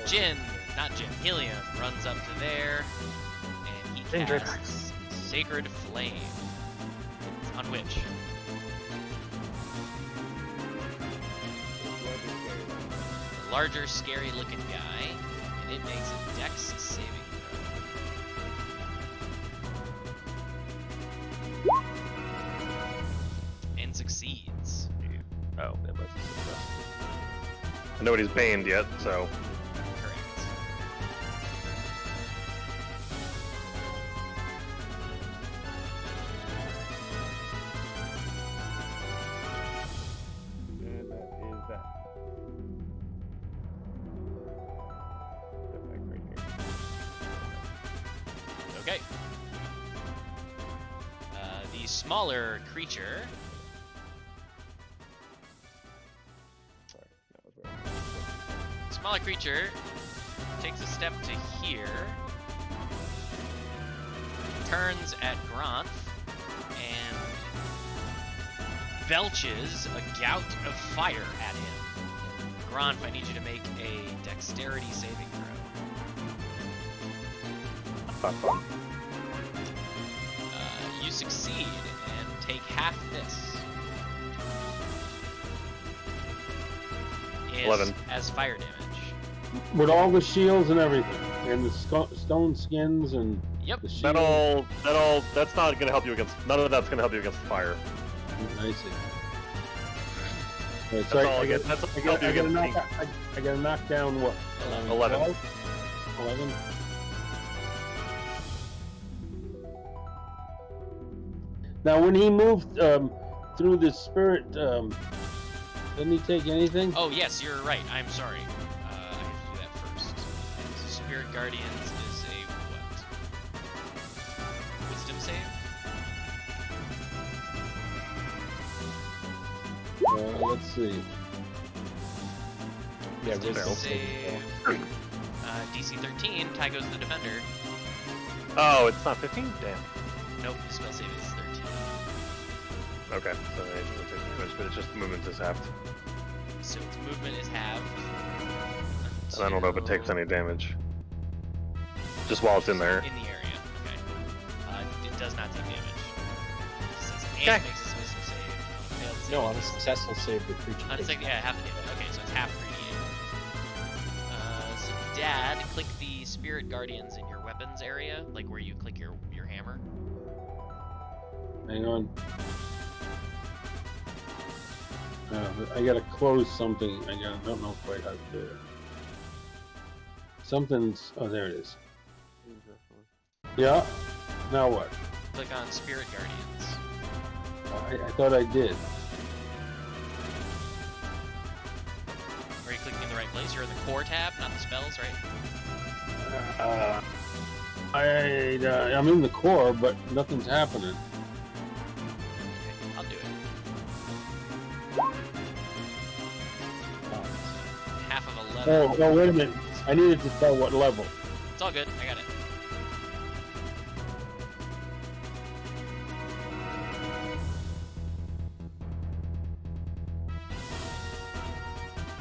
Helium runs up to there, and he Danger. casts Sacred Flame. On which? The larger, scary-looking guy, and it makes a Dex saving throw. And succeeds. Oh, that was a success. Nobody's baned yet, so. Correct. And that is that. Step back right here. Okay. The smaller creature Sorry, that was where Smaller creature takes a step to here, turns at Gronth, and belches a gout of fire at him. Gronth, I need you to make a dexterity saving throw. Not fun. You succeed and take half this. 11. As fire damage. With all the shields and everything, and the stone skins and Yep. the shield. That's not gonna help you against, none of that's gonna help you against fire. I see. Right, That's so all I against, got, that's I help got, you I got to against knock, I got to knock down what? 11. 11. Now, when he moved through the spirit, didn't he take anything? Oh, yes, you're right. I'm sorry. I have to do that first. This is Spirit Guardians is a what? Wisdom save? Let's see. Yeah, Wisdom wisdom save. DC 13. Ty goes the defender. Oh, it's not 15? Damn. Nope, his spell save is 13. Okay, so it doesn't take damage, but it's just movement is halved. So its movement is halved. And I don't know if it takes any damage. Just while it's in there. In the area, okay. It does not take damage. It says and Okay. makes its wisdom save. Failed save. No, on a successful save, the creature On a takes second, yeah, half the damage. Okay, so it's half 3d8. So Dad, click the Spirit Guardians in your weapons area, like where you click your hammer. Hang on. I gotta close something. I don't know quite how to do it. Something's. Oh, there it is. Yeah. Now what? Click on Spirit Guardians. I thought I did. Are you clicking in the right place? You're in the core tab, not the spells, right? I'm in the core, but nothing's happening. Okay, I'll do it. Half of 11. Oh, wait a minute. I needed to tell what level. It's all good. I got it.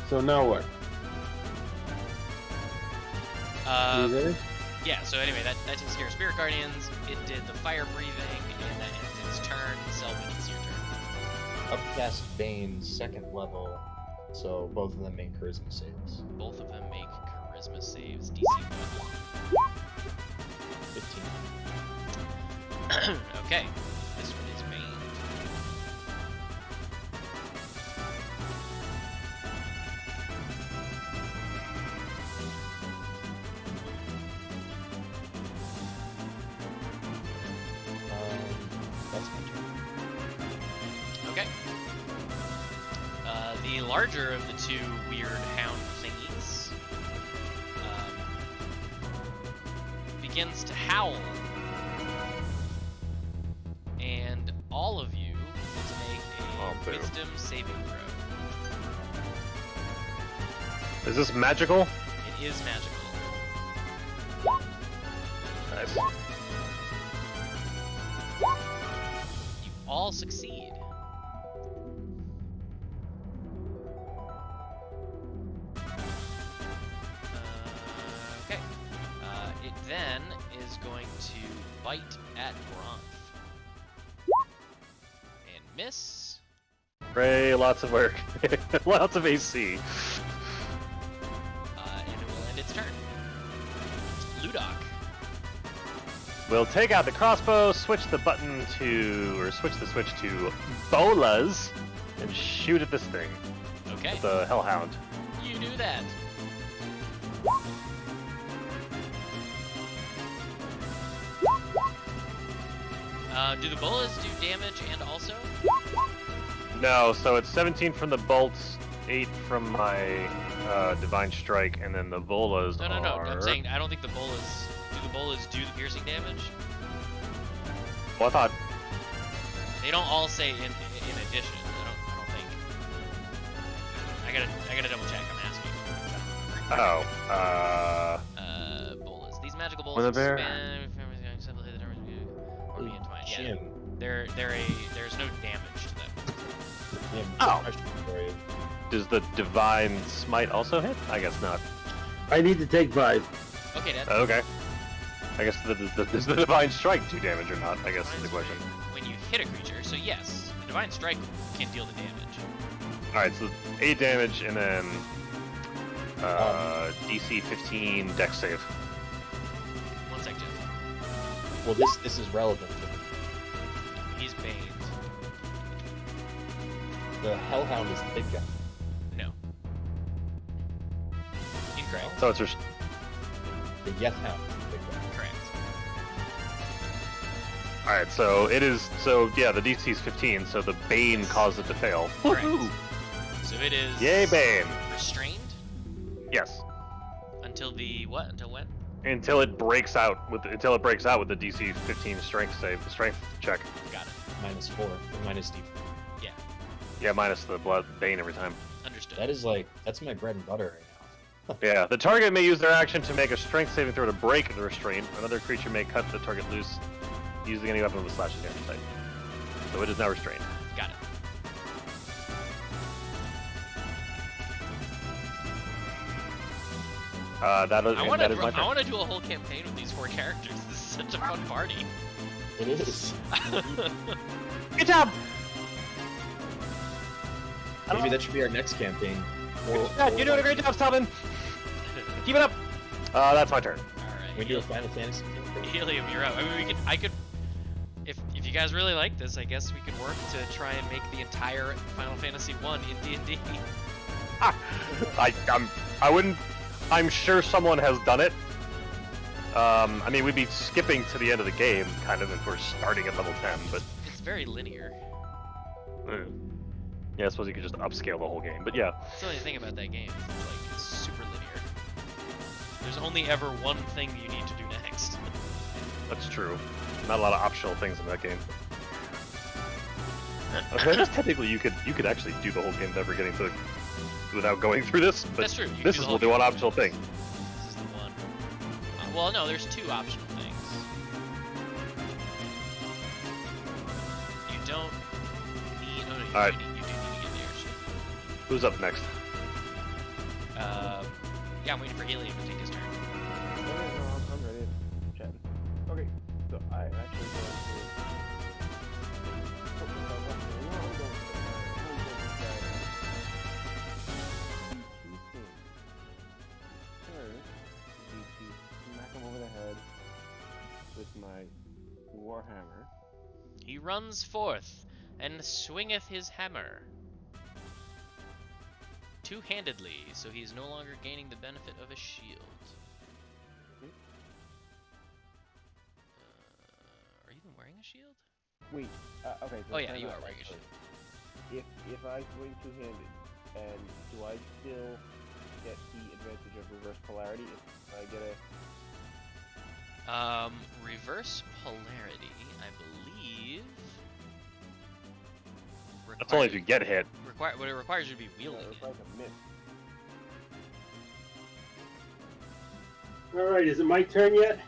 So now what? You there? Yeah, so anyway, that takes care of Spirit Guardians. It did the fire breathing, and that ends its turn. Selvin, it's your turn. Upcast Bane, second level. So both of them make charisma saves. Both of them make charisma saves. DC 15. 1. Okay, this one is Bane. That's my turn. Okay. The larger of the two weird hound thingies begins to howl. And all of you need to make a boo. wisdom saving throw. Is this magical? It is magical. Nice. You all succeed. Okay. It then is going to bite at Gronth. And miss. Hooray, lots of work. Lots of AC. And it will end its turn. Ludok. We'll take out the crossbow, switch the button to, or switch the switch to bolas, and shoot at this thing. Okay. With the hellhound. You do that. Do the bolas do damage and also? No, so it's 17 from the bolts, 8 from my divine strike, and then the bolas No. are... I'm saying I don't think the bolas. Do the bolas do the piercing damage? Well, I thought... They don't all say in addition. I don't think. I gotta double check. I'm asking. I don't remember. Oh, Bolas. These magical bolas With a bear. expand or be entwined. Yeah, Shin. there's no damage to them. Yeah, Oh. question for you. does the divine smite also hit? I guess not. I need to take 5. Okay, Dad. Okay. I guess does the divine strike do damage or not? I guess is the question. When you hit a creature, so yes, the divine strike can deal the damage. Alright, so 8 damage and then DC 15 dex save. One sec, Jeff. Well, this is relevant to me. He's baned. The Hellhound is the big guy. No. Incorrect. So it's just The Yeth-Hound is the big guy. Correct. alright, so it is yeah, the DC is 15, so the Bane caused it to fail. Correct. Woohoo! So it is Yay, Bane! restrained Yes. Until the what? Until when? Until it breaks out with the DC 15 strength check. Got it. -4 or minus D4. Yeah, minus the blood bane every time. Understood. That's my bread and butter right now. Yeah, the target may use their action to make a strength saving throw to break the restraint. Another creature may cut the target loose using any weapon with a slashing damage type. So it is now restrained. Got it. That is I my turn. want to do a whole campaign with these 4 characters. This is such a fun party. It is. Good job! Maybe that should be our next campaign. Yeah, you're doing a great job, Salvin! Keep it up! That's my turn. Alright. We do a Final Fantasy campaign. Helium, you're up. I mean, I could. If you guys really like this, I guess we could work to try and make the entire Final Fantasy 1 in D&D. I wouldn't. I'm sure someone has done it. I mean, we'd be skipping to the end of the game, kind of, if we're starting at level 10, but... It's very linear. Yeah, I suppose you could just upscale the whole game, but yeah. That's the only thing about that game. It's super linear. There's only ever one thing you need to do next. That's true. Not a lot of optional things in that game. I guess technically you could actually do the whole game never getting to without going through this, but That's true. this is the one optional thing. This is the one. Well, no, there's 2 optional things. You don't need. Oh, no, you, All right. do need, you do need to get the airship. Who's up next? Yeah, I'm waiting for Helium to take his turn. Okay, no, I'm ready. Chatting. Okay, so I'm actually going to put myself up there. No, I'm going to turn to smack him over the head with my warhammer. He runs forth and swingeth his hammer. Two-handedly, so he is no longer gaining the benefit of a shield. Are you even wearing a shield? Wait, okay. So Oh yeah, time you out, are wearing a actually. shield. If I swing two-handed, and do I still get the advantage of reverse polarity if I get a... Reverse polarity, I believe. That's only if you get hit. What it requires you to be No, wielding it's it. like a miss. All right, is it my turn yet?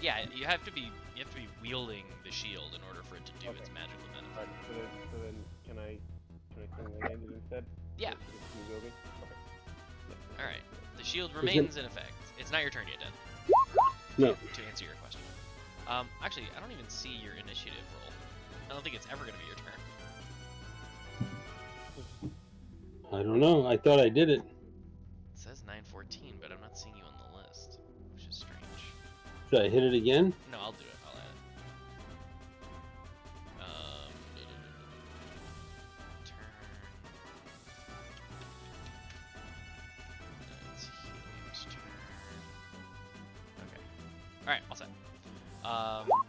Yeah, you have to be wielding the shield in order for it to do its magical benefit. Alright, so then can I swing one-handed instead? Yeah. So it's me wielding? Okay. Yeah. All right. The shield remains in effect. It's not your turn yet, Dan. No. To answer your question. Actually, I don't even see your initiative roll. I don't think it's ever going to be your turn. I don't know. I thought I did it. It says 914, but I'm not seeing you on the list, which is strange. Should I hit it again? No, I'll do it. I'll add it. Turn. It's Helium's turn. Okay. Alright, all set.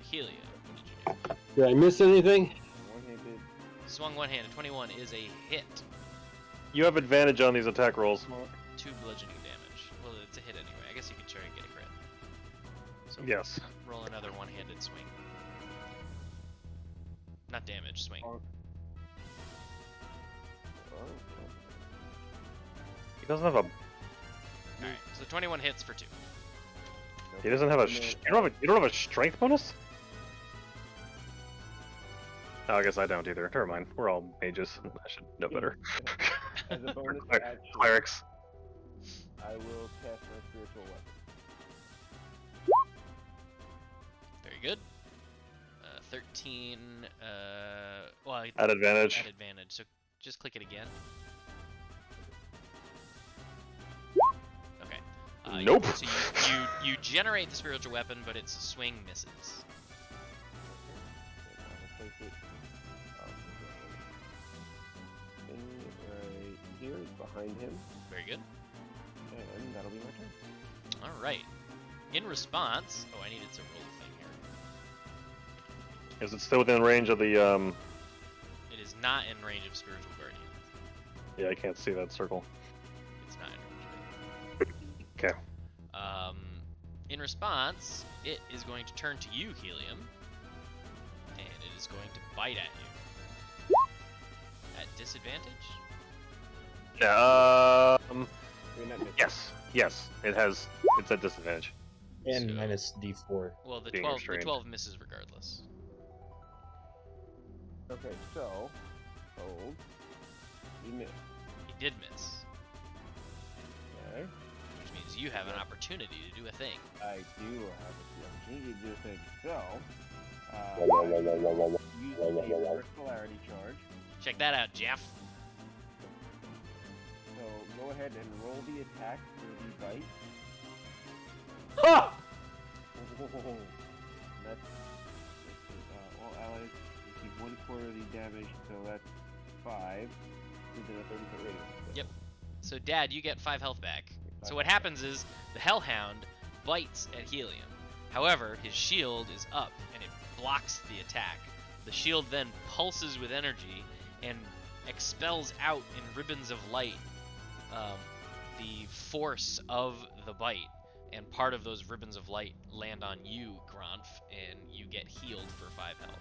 Helium, what did you do? Did I miss anything? One-handed. Swung one-handed. 21 is a hit. You have advantage on these attack rolls. 2 bludgeoning damage. Well, it's a hit anyway. I guess you could try and get a crit. So Yes. roll another one-handed swing. Not damage, swing. Oh. He doesn't have a. Alright, so 21 hits for 2. He doesn't have a. You don't have a strength bonus. Oh, I guess I don't either. Never mind. We're all mages. I should know better. As a bonus Cler- action, Clerics. I will cast my spiritual weapon. Very good. 13, well, At advantage. at advantage, so just click it again. Okay. Nope. So you generate the spiritual weapon, but its swing misses. I'll place it right here, behind him, Very good. and that'll be my turn. All right. In response, oh, I needed to roll a thing here. Is it still within range of the? It is not in range of spiritual guardian. Yeah, I can't see that circle. It's not. Okay. In response, it is going to turn to you, Helium, and it is going to bite at you. At disadvantage? Yeah. You're not missing. Yes. It's at disadvantage. And So- minus D4. Well, the Being 12, restrained. 12 misses regardless. Okay, so hold. You miss. He did miss, Okay. which means you have an opportunity to do a thing. I do have the opportunity to do a thing. So, use a reverse polarity charge. Check that out, Jeff. So go ahead and roll the attack for the bite. Ah! That's all allies receive 1/4 of the damage, so that's 5 within a 30-foot radius. So Yep. So, Dad, you get 5 health back. So 5 what health happens is the Hellhound bites at Helium. However, his shield is up and it blocks the attack. The shield then pulses with energy and expels out in ribbons of light the force of the bite. And part of those ribbons of light land on you, Gronf, and you get healed for 5 health.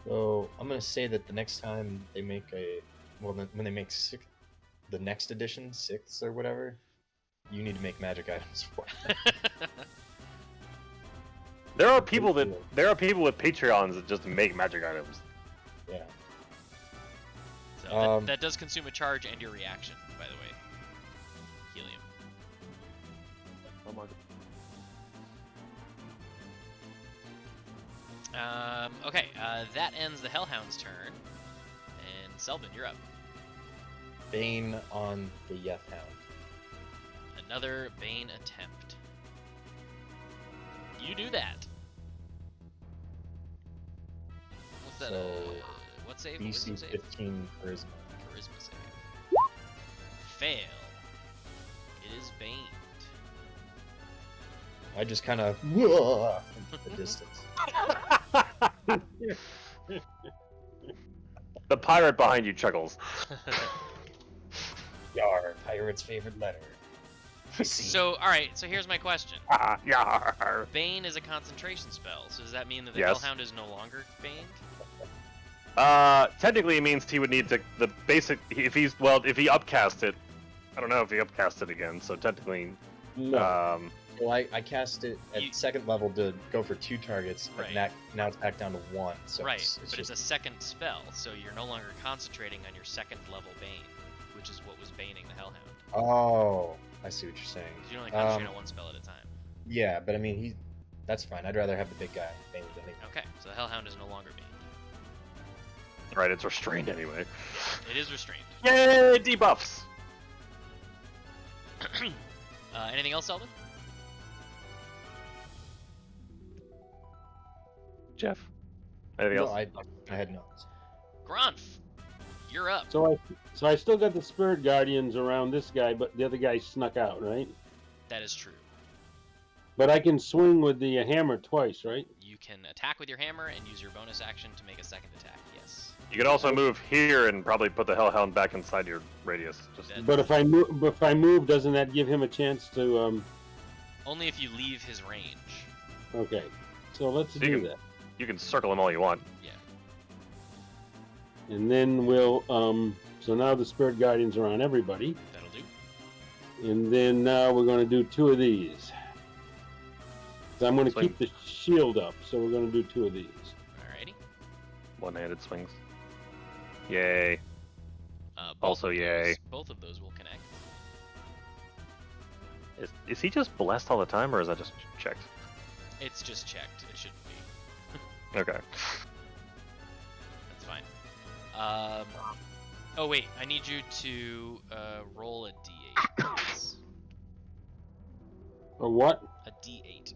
So I'm gonna say that the next time they make when they make the next edition, 6th or whatever, you need to make magic items for it. There are people with Patreons that just make magic items. Yeah. So that does consume a charge and your reaction, by the way. Helium. Oh my god. Okay, that ends the Hellhound's turn. And Selvin, you're up. Bane on the Yeth Hound. Another Bane attempt. You do that. What's that? So, What save? DC Wisdom save? 15 charisma. Charisma save. Fail. It is baned. I just kind of into the distance. The pirate behind you chuckles. Yar, pirate's favorite letter. I see. So, alright, so here's my question. Yar. Bane is a concentration spell, so does that mean that the Yes. Hellhound is no longer baned? Technically it means he would need to the basic if he upcast it. I don't know if he upcast it again, so technically no. Well, I cast it at You- 2nd level to go for 2 targets, but Right. now it's back down to 1. So Right, it's but just, it's a second spell, so you're no longer concentrating on your 2nd level Bane, which is what was baning the Hellhound. Oh, I see what you're saying. 'Cause you only concentrate on one spell at a time. Yeah, but I mean, that's fine. I'd rather have the big guy Bane than anyway. Okay, so the Hellhound is no longer baned. right, it's restrained anyway. It is restrained. Yay, debuffs. Anything else, Selvin? Jeff. Anything No, else? I had notes. Gronf, you're up. So I still got the spirit guardians around this guy, but the other guy snuck out, right? That is true. But I can swing with the hammer twice, right? You can attack with your hammer and use your bonus action to make a second attack, yes. You could also move here and probably put the Hellhound back inside your radius. Just That- But if I move, doesn't that give him a chance to? Only if you leave his range. Okay, so let's So do you can- that, you can circle him all you want. Yeah. and then we'll. So now the spirit guardians are on everybody, That'll do. and then now we're going to do 2 of these. So I'm going to Swing. keep the shield up, so we're going to do 2 of these. Alrighty. One-handed swings. Yay. Both Also of yay. those- Both of those will connect. Is he just blessed all the time, or is that just checked? It's just checked. It shouldn't be. Okay. That's fine. Oh wait, I need you to roll a d8, please. Or what? A d8.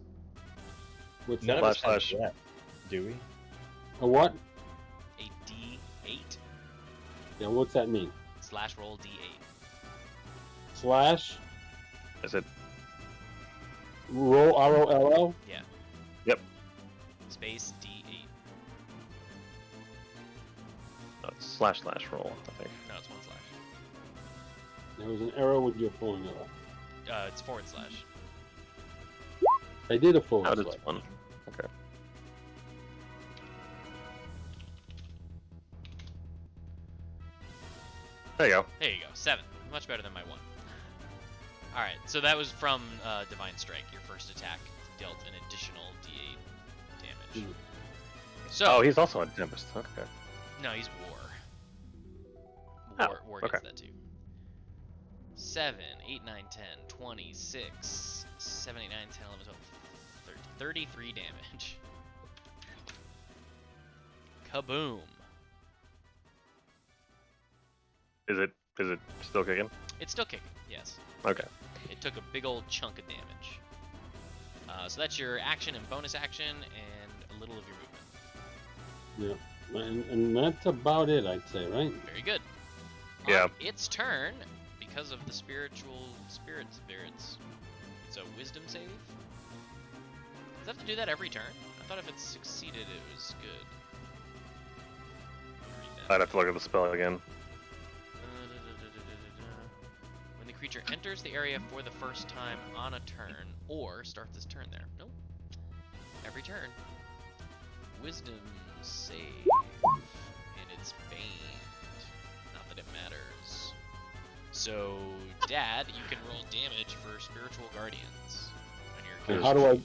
What's None that? of us have Slash. that, do we? A what? A d8 Yeah, what's that mean? / roll d8. Slash Is it? roll ROLL. Yeah. Yep. Space d8. No, it's // roll, I think. No, it's 1 /. There was an arrow with your formula. It's /. I did a forward How does slash. one? Okay. There you go. There you go. 7. Much better than my 1. Alright, so that was from Divine Strike. Your first attack dealt an additional d8 damage. So, Oh, he's also on Tempest. Okay. no, he's War. Oh, War gets okay. that too. 7, 8, 9, 10, 26, 7, 8, 9, 10, 11, 12, 13, 33 damage. Kaboom. Is it still kicking? It's still kicking, yes. Okay. It took a big old chunk of damage. So that's your action and bonus action and a little of your movement. Yeah, and that's about it, I'd say, right? Very good. Yeah. On its turn, because of the spirits. It's a wisdom save. Does it have to do that every turn? I thought if it succeeded, it was good. Let me read that. I'd have to look at the spell again. When the creature enters the area for the first time on a turn, or start this turn there. Nope. Every turn. Wisdom save. And it's banned. Not that it matters. So, Dad, you can roll damage for spiritual guardians when And you're how do I?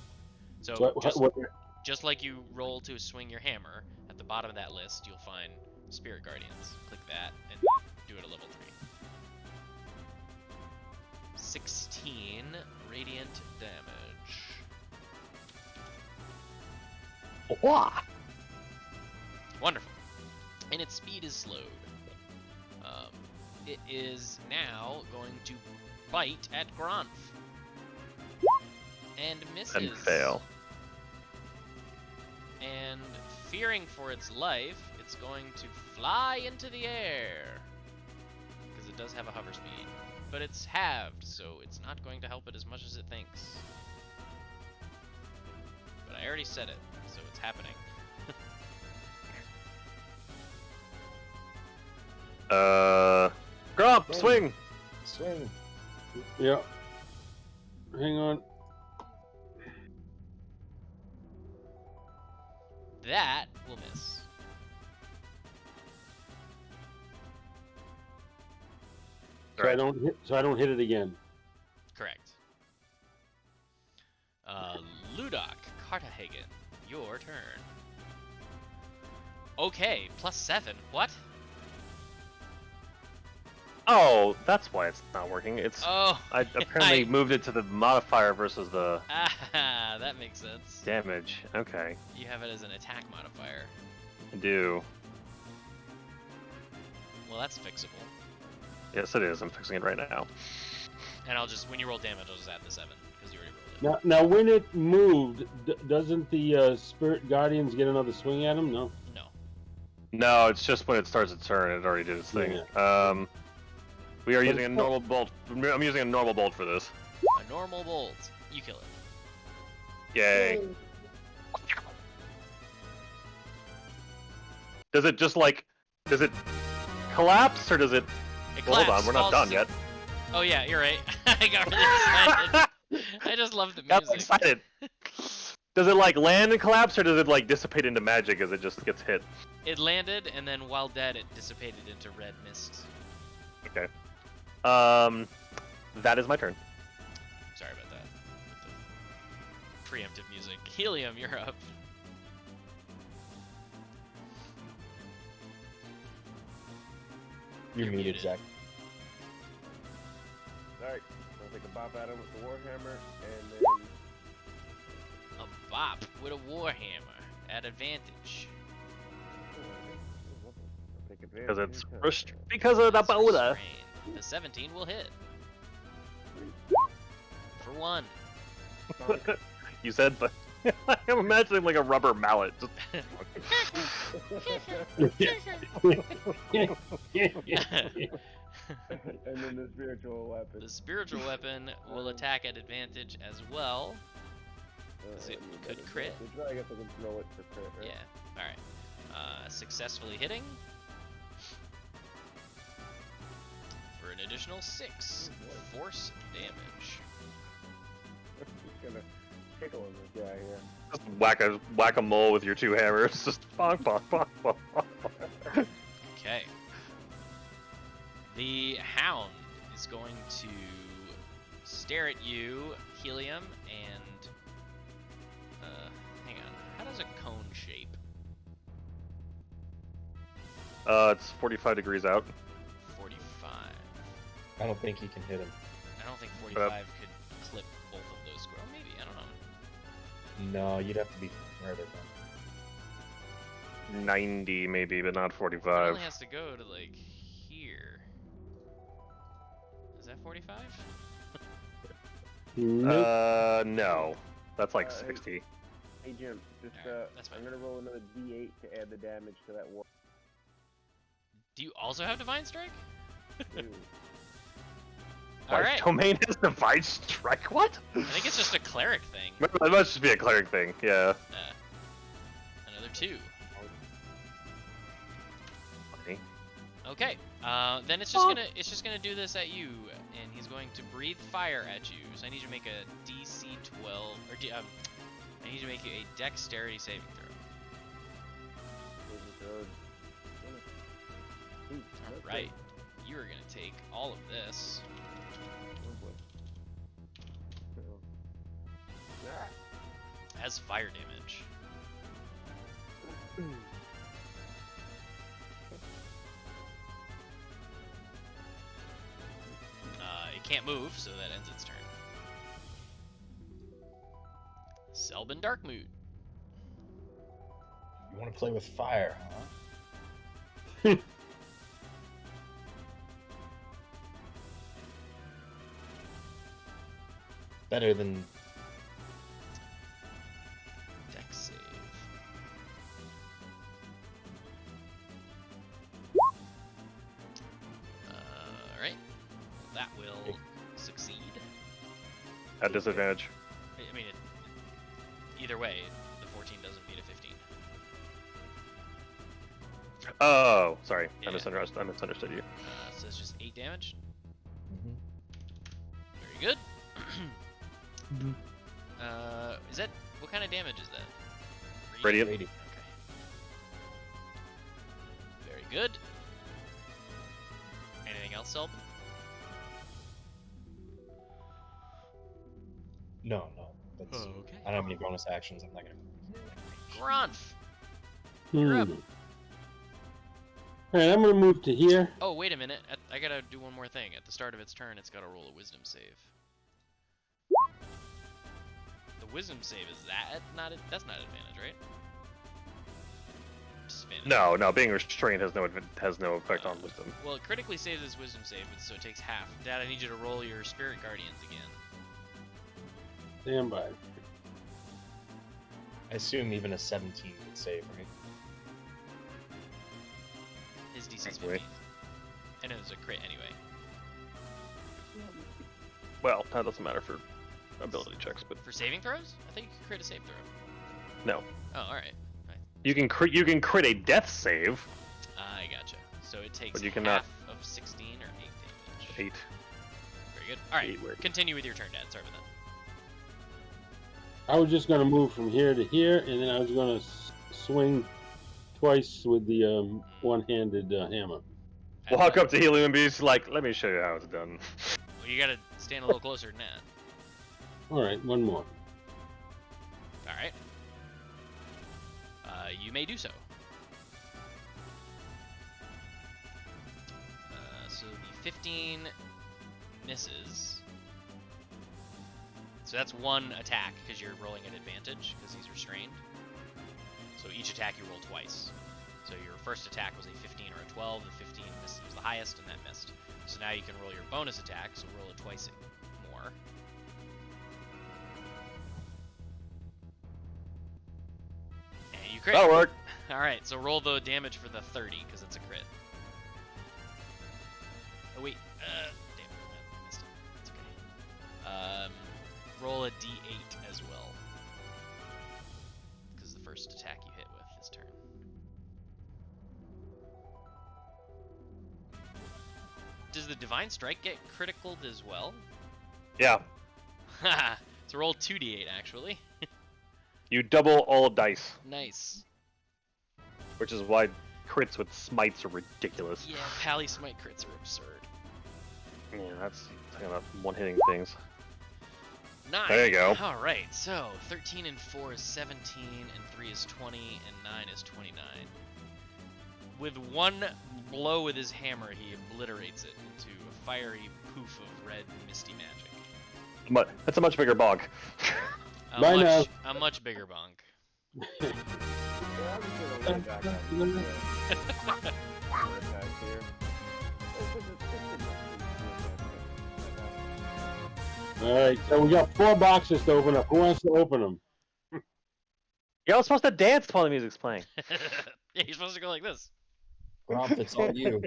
So, What, just like you roll to swing your hammer, at the bottom of that list, you'll find Spirit Guardians. Click that and do it at level 3. 16 radiant damage. Wonderful. And its speed is slowed. It is now going to bite at Gronf. And misses. And fail. And fearing for its life, it's going to fly into the air. Because it does have a hover speed. But it's halved, so it's not going to help it as much as it thinks. But I already said it, so it's happening. Grump, swing! Swing. Yeah. Hang on. That will miss. So I don't hit. So I don't hit it again. Correct. Ludok, Cartahagen, your turn. Okay, +7. What? Oh, that's why it's not working. It's Oh, I apparently I- moved it to the modifier versus the ah, that makes sense. damage. Okay, You have it as an attack modifier. I do. Well, that's fixable. Yes, it is. I'm fixing it right now. And I'll just, when you roll damage, I'll just add the 7, because you already rolled it. Now when it moved, doesn't the Spirit Guardians get another swing at him? No. No. No, it's just when it starts its turn. It already did its thing. We are But using a it's normal bolt. I'm using a normal bolt for this. A normal bolt. You kill it. Yay! Does it just like? Does it collapse or does it? It Well, hold on, collapses, we're not falls done to- yet. Oh yeah, you're right. I got really excited. I just love the Got music. excited. Does it like land and collapse or does it like dissipate into magic as it just gets hit? It landed, and then while dead, it dissipated into red mist. Okay. That is my turn. Sorry about that. With the preemptive music. Helium, you're up. You're You're muted, muted. Zach. Alright, I'll take a bop at him with the Warhammer, and then A bop with a warhammer at advantage. I'll take advantage. Because it's anytime. because of the That's boulder. restrained. The 17 will hit. For 1. You said, but I'm imagining like a rubber mallet. Just... And then the spiritual weapon. The spiritual weapon will attack at advantage as well. Is it could crit? I guess I can throw it for crit, right? Yeah. Alright. Successfully hitting. For for an additional 6 force damage. Just gonna tickle this guy here. Just whack a mole with your 2 hammers. Just bonk, bonk, bonk, bonk, bonk. Okay. The hound is going to stare at you, Helium, and hang on. How does a cone shape? It's 45 degrees out. 45. I don't think you can hit him. I don't think 45 could clip both of those squirrels. Maybe, I don't know. No, you'd have to be further back. 90 maybe, but not It 45. only has to go to like here. Is that 45? Nope. No. That's like Hey. 60. Hey Jim, just Alright, that's fine. I'm gonna roll another D8 to add the damage to that one. Do you also have Divine Strike? Ew. Alright. Domain has Divine Strike? What? I think it's just a cleric thing. That must just be a cleric thing, yeah. Another 2. Funny. Okay. Then it's just gonna do this at you, and he's going to breathe fire at you. So I need you to make a DC 12 or I need you to make a Dexterity saving throw. All right. You are gonna take all of this. As fire damage. It can't move, so that ends its turn. Selbin Darkmood. You want to play with fire, huh? Better than Dex save. Alright. That will succeed. At disadvantage. I mean, either way, the 14 doesn't beat a 15. Oh, sorry. Yeah. I misunderstood you. So it's just 8 damage. Mhm. Very good. Is that, what kind of damage is that? Radiant. Okay. Very good. Anything else, Selbin? no. That's, Okay. I don't have any bonus actions. I'm not gonna. Gronf! You're up. Alright, I'm gonna move to here. Oh, wait a minute. I gotta do one more thing. At the start of its turn, it's gotta roll a wisdom save. The wisdom save is that that's not advantage, right? Disadvantage. No, being restrained has no effect on wisdom. Well, it critically saves its wisdom save, so it takes half. Dad, I need you to roll your spirit guardians again. Stand by. I assume even a 17 would save, right? His DC is Probably. 15. And it was a crit anyway. Well, that doesn't matter for ability checks, but For saving throws? I think you could crit a save throw. no. Oh, alright. You can crit a death save. I gotcha. So it takes But you cannot- half of 16 or 8 damage. 8. Very good. Alright, 8 words. continue with your turn, Dad. Sorry about that. I was just gonna move from here to here, and then I was gonna swing twice with the one-handed hammer. Walk up to Helium and be just like, let me show you how it's done. Well, you gotta stand a little closer than that. All right, one more. Alright. You may do so. So the 15 misses. So that's one attack, because you're rolling at advantage, because he's restrained. So each attack you roll twice. So your first attack was a 15 or a 12, the 15 was the highest, and that missed. So now you can roll your bonus attack, so roll it twice more. And you crit. That'll work. Alright, so roll the damage for the 30, because it's a crit. Oh wait, damn it, I missed it. It's okay. Roll a d8 as well. Because the first attack you hit with this turn. does the divine strike get critical as well? Yeah, Haha. So roll 2d8 actually. you double all dice, Nice. which is why crits with smites are ridiculous. Yeah, Pally Smite crits are absurd. Yeah, that's kind of one-hitting things. 9. There you go. All right. So 13 and 4 is 17, and 3 is 20, and 9 is 29. With one blow with his hammer, he obliterates it into a fiery poof of red misty magic. That's a much bigger bog. Bye now. A much bigger bonk. Yeah, I'm just gonna lay back on these attacks here. All right, so we got 4 boxes to open up. Who wants to open them? Y'all supposed to dance while the music's playing. Yeah, you're supposed to go like this. Grump, it's all you.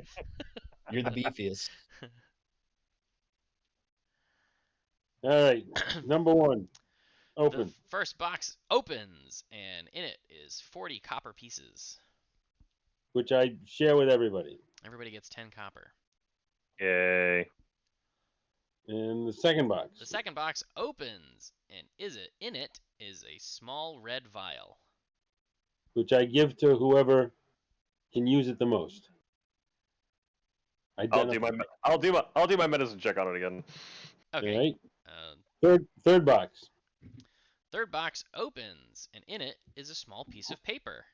You're the beefiest. All right, number 1, open. The first box opens, and in it is 40 copper pieces. Which I share with everybody. Everybody gets 10 copper. Yay. And the second box. The second box opens, and in it is a small red vial. Which I give to whoever can use it the most. I'll do my medicine check on it again. Okay. All right. Uh, Third box. Third box opens, and in it is a small piece of paper.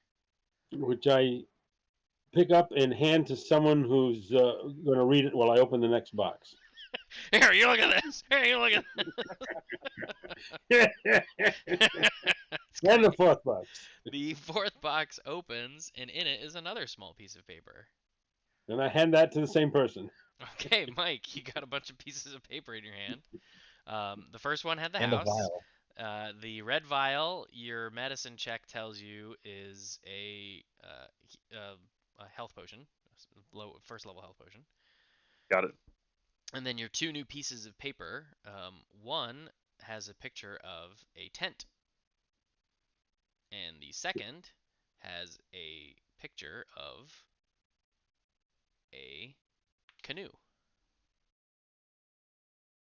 Which I pick up and hand to someone who's going to read it while I open the next box. Here, you look at this. Here, you look at And the fourth box. The fourth box opens, and in it is another small piece of paper. And I hand that to the same person. Okay, Mike, you got a bunch of pieces of paper in your hand. The first one had the And house. a vial. The red vial, your medicine check tells you is a health potion, first level health potion. Got it. And then your 2 new pieces of paper, one has a picture of a tent, and the second has a picture of a canoe.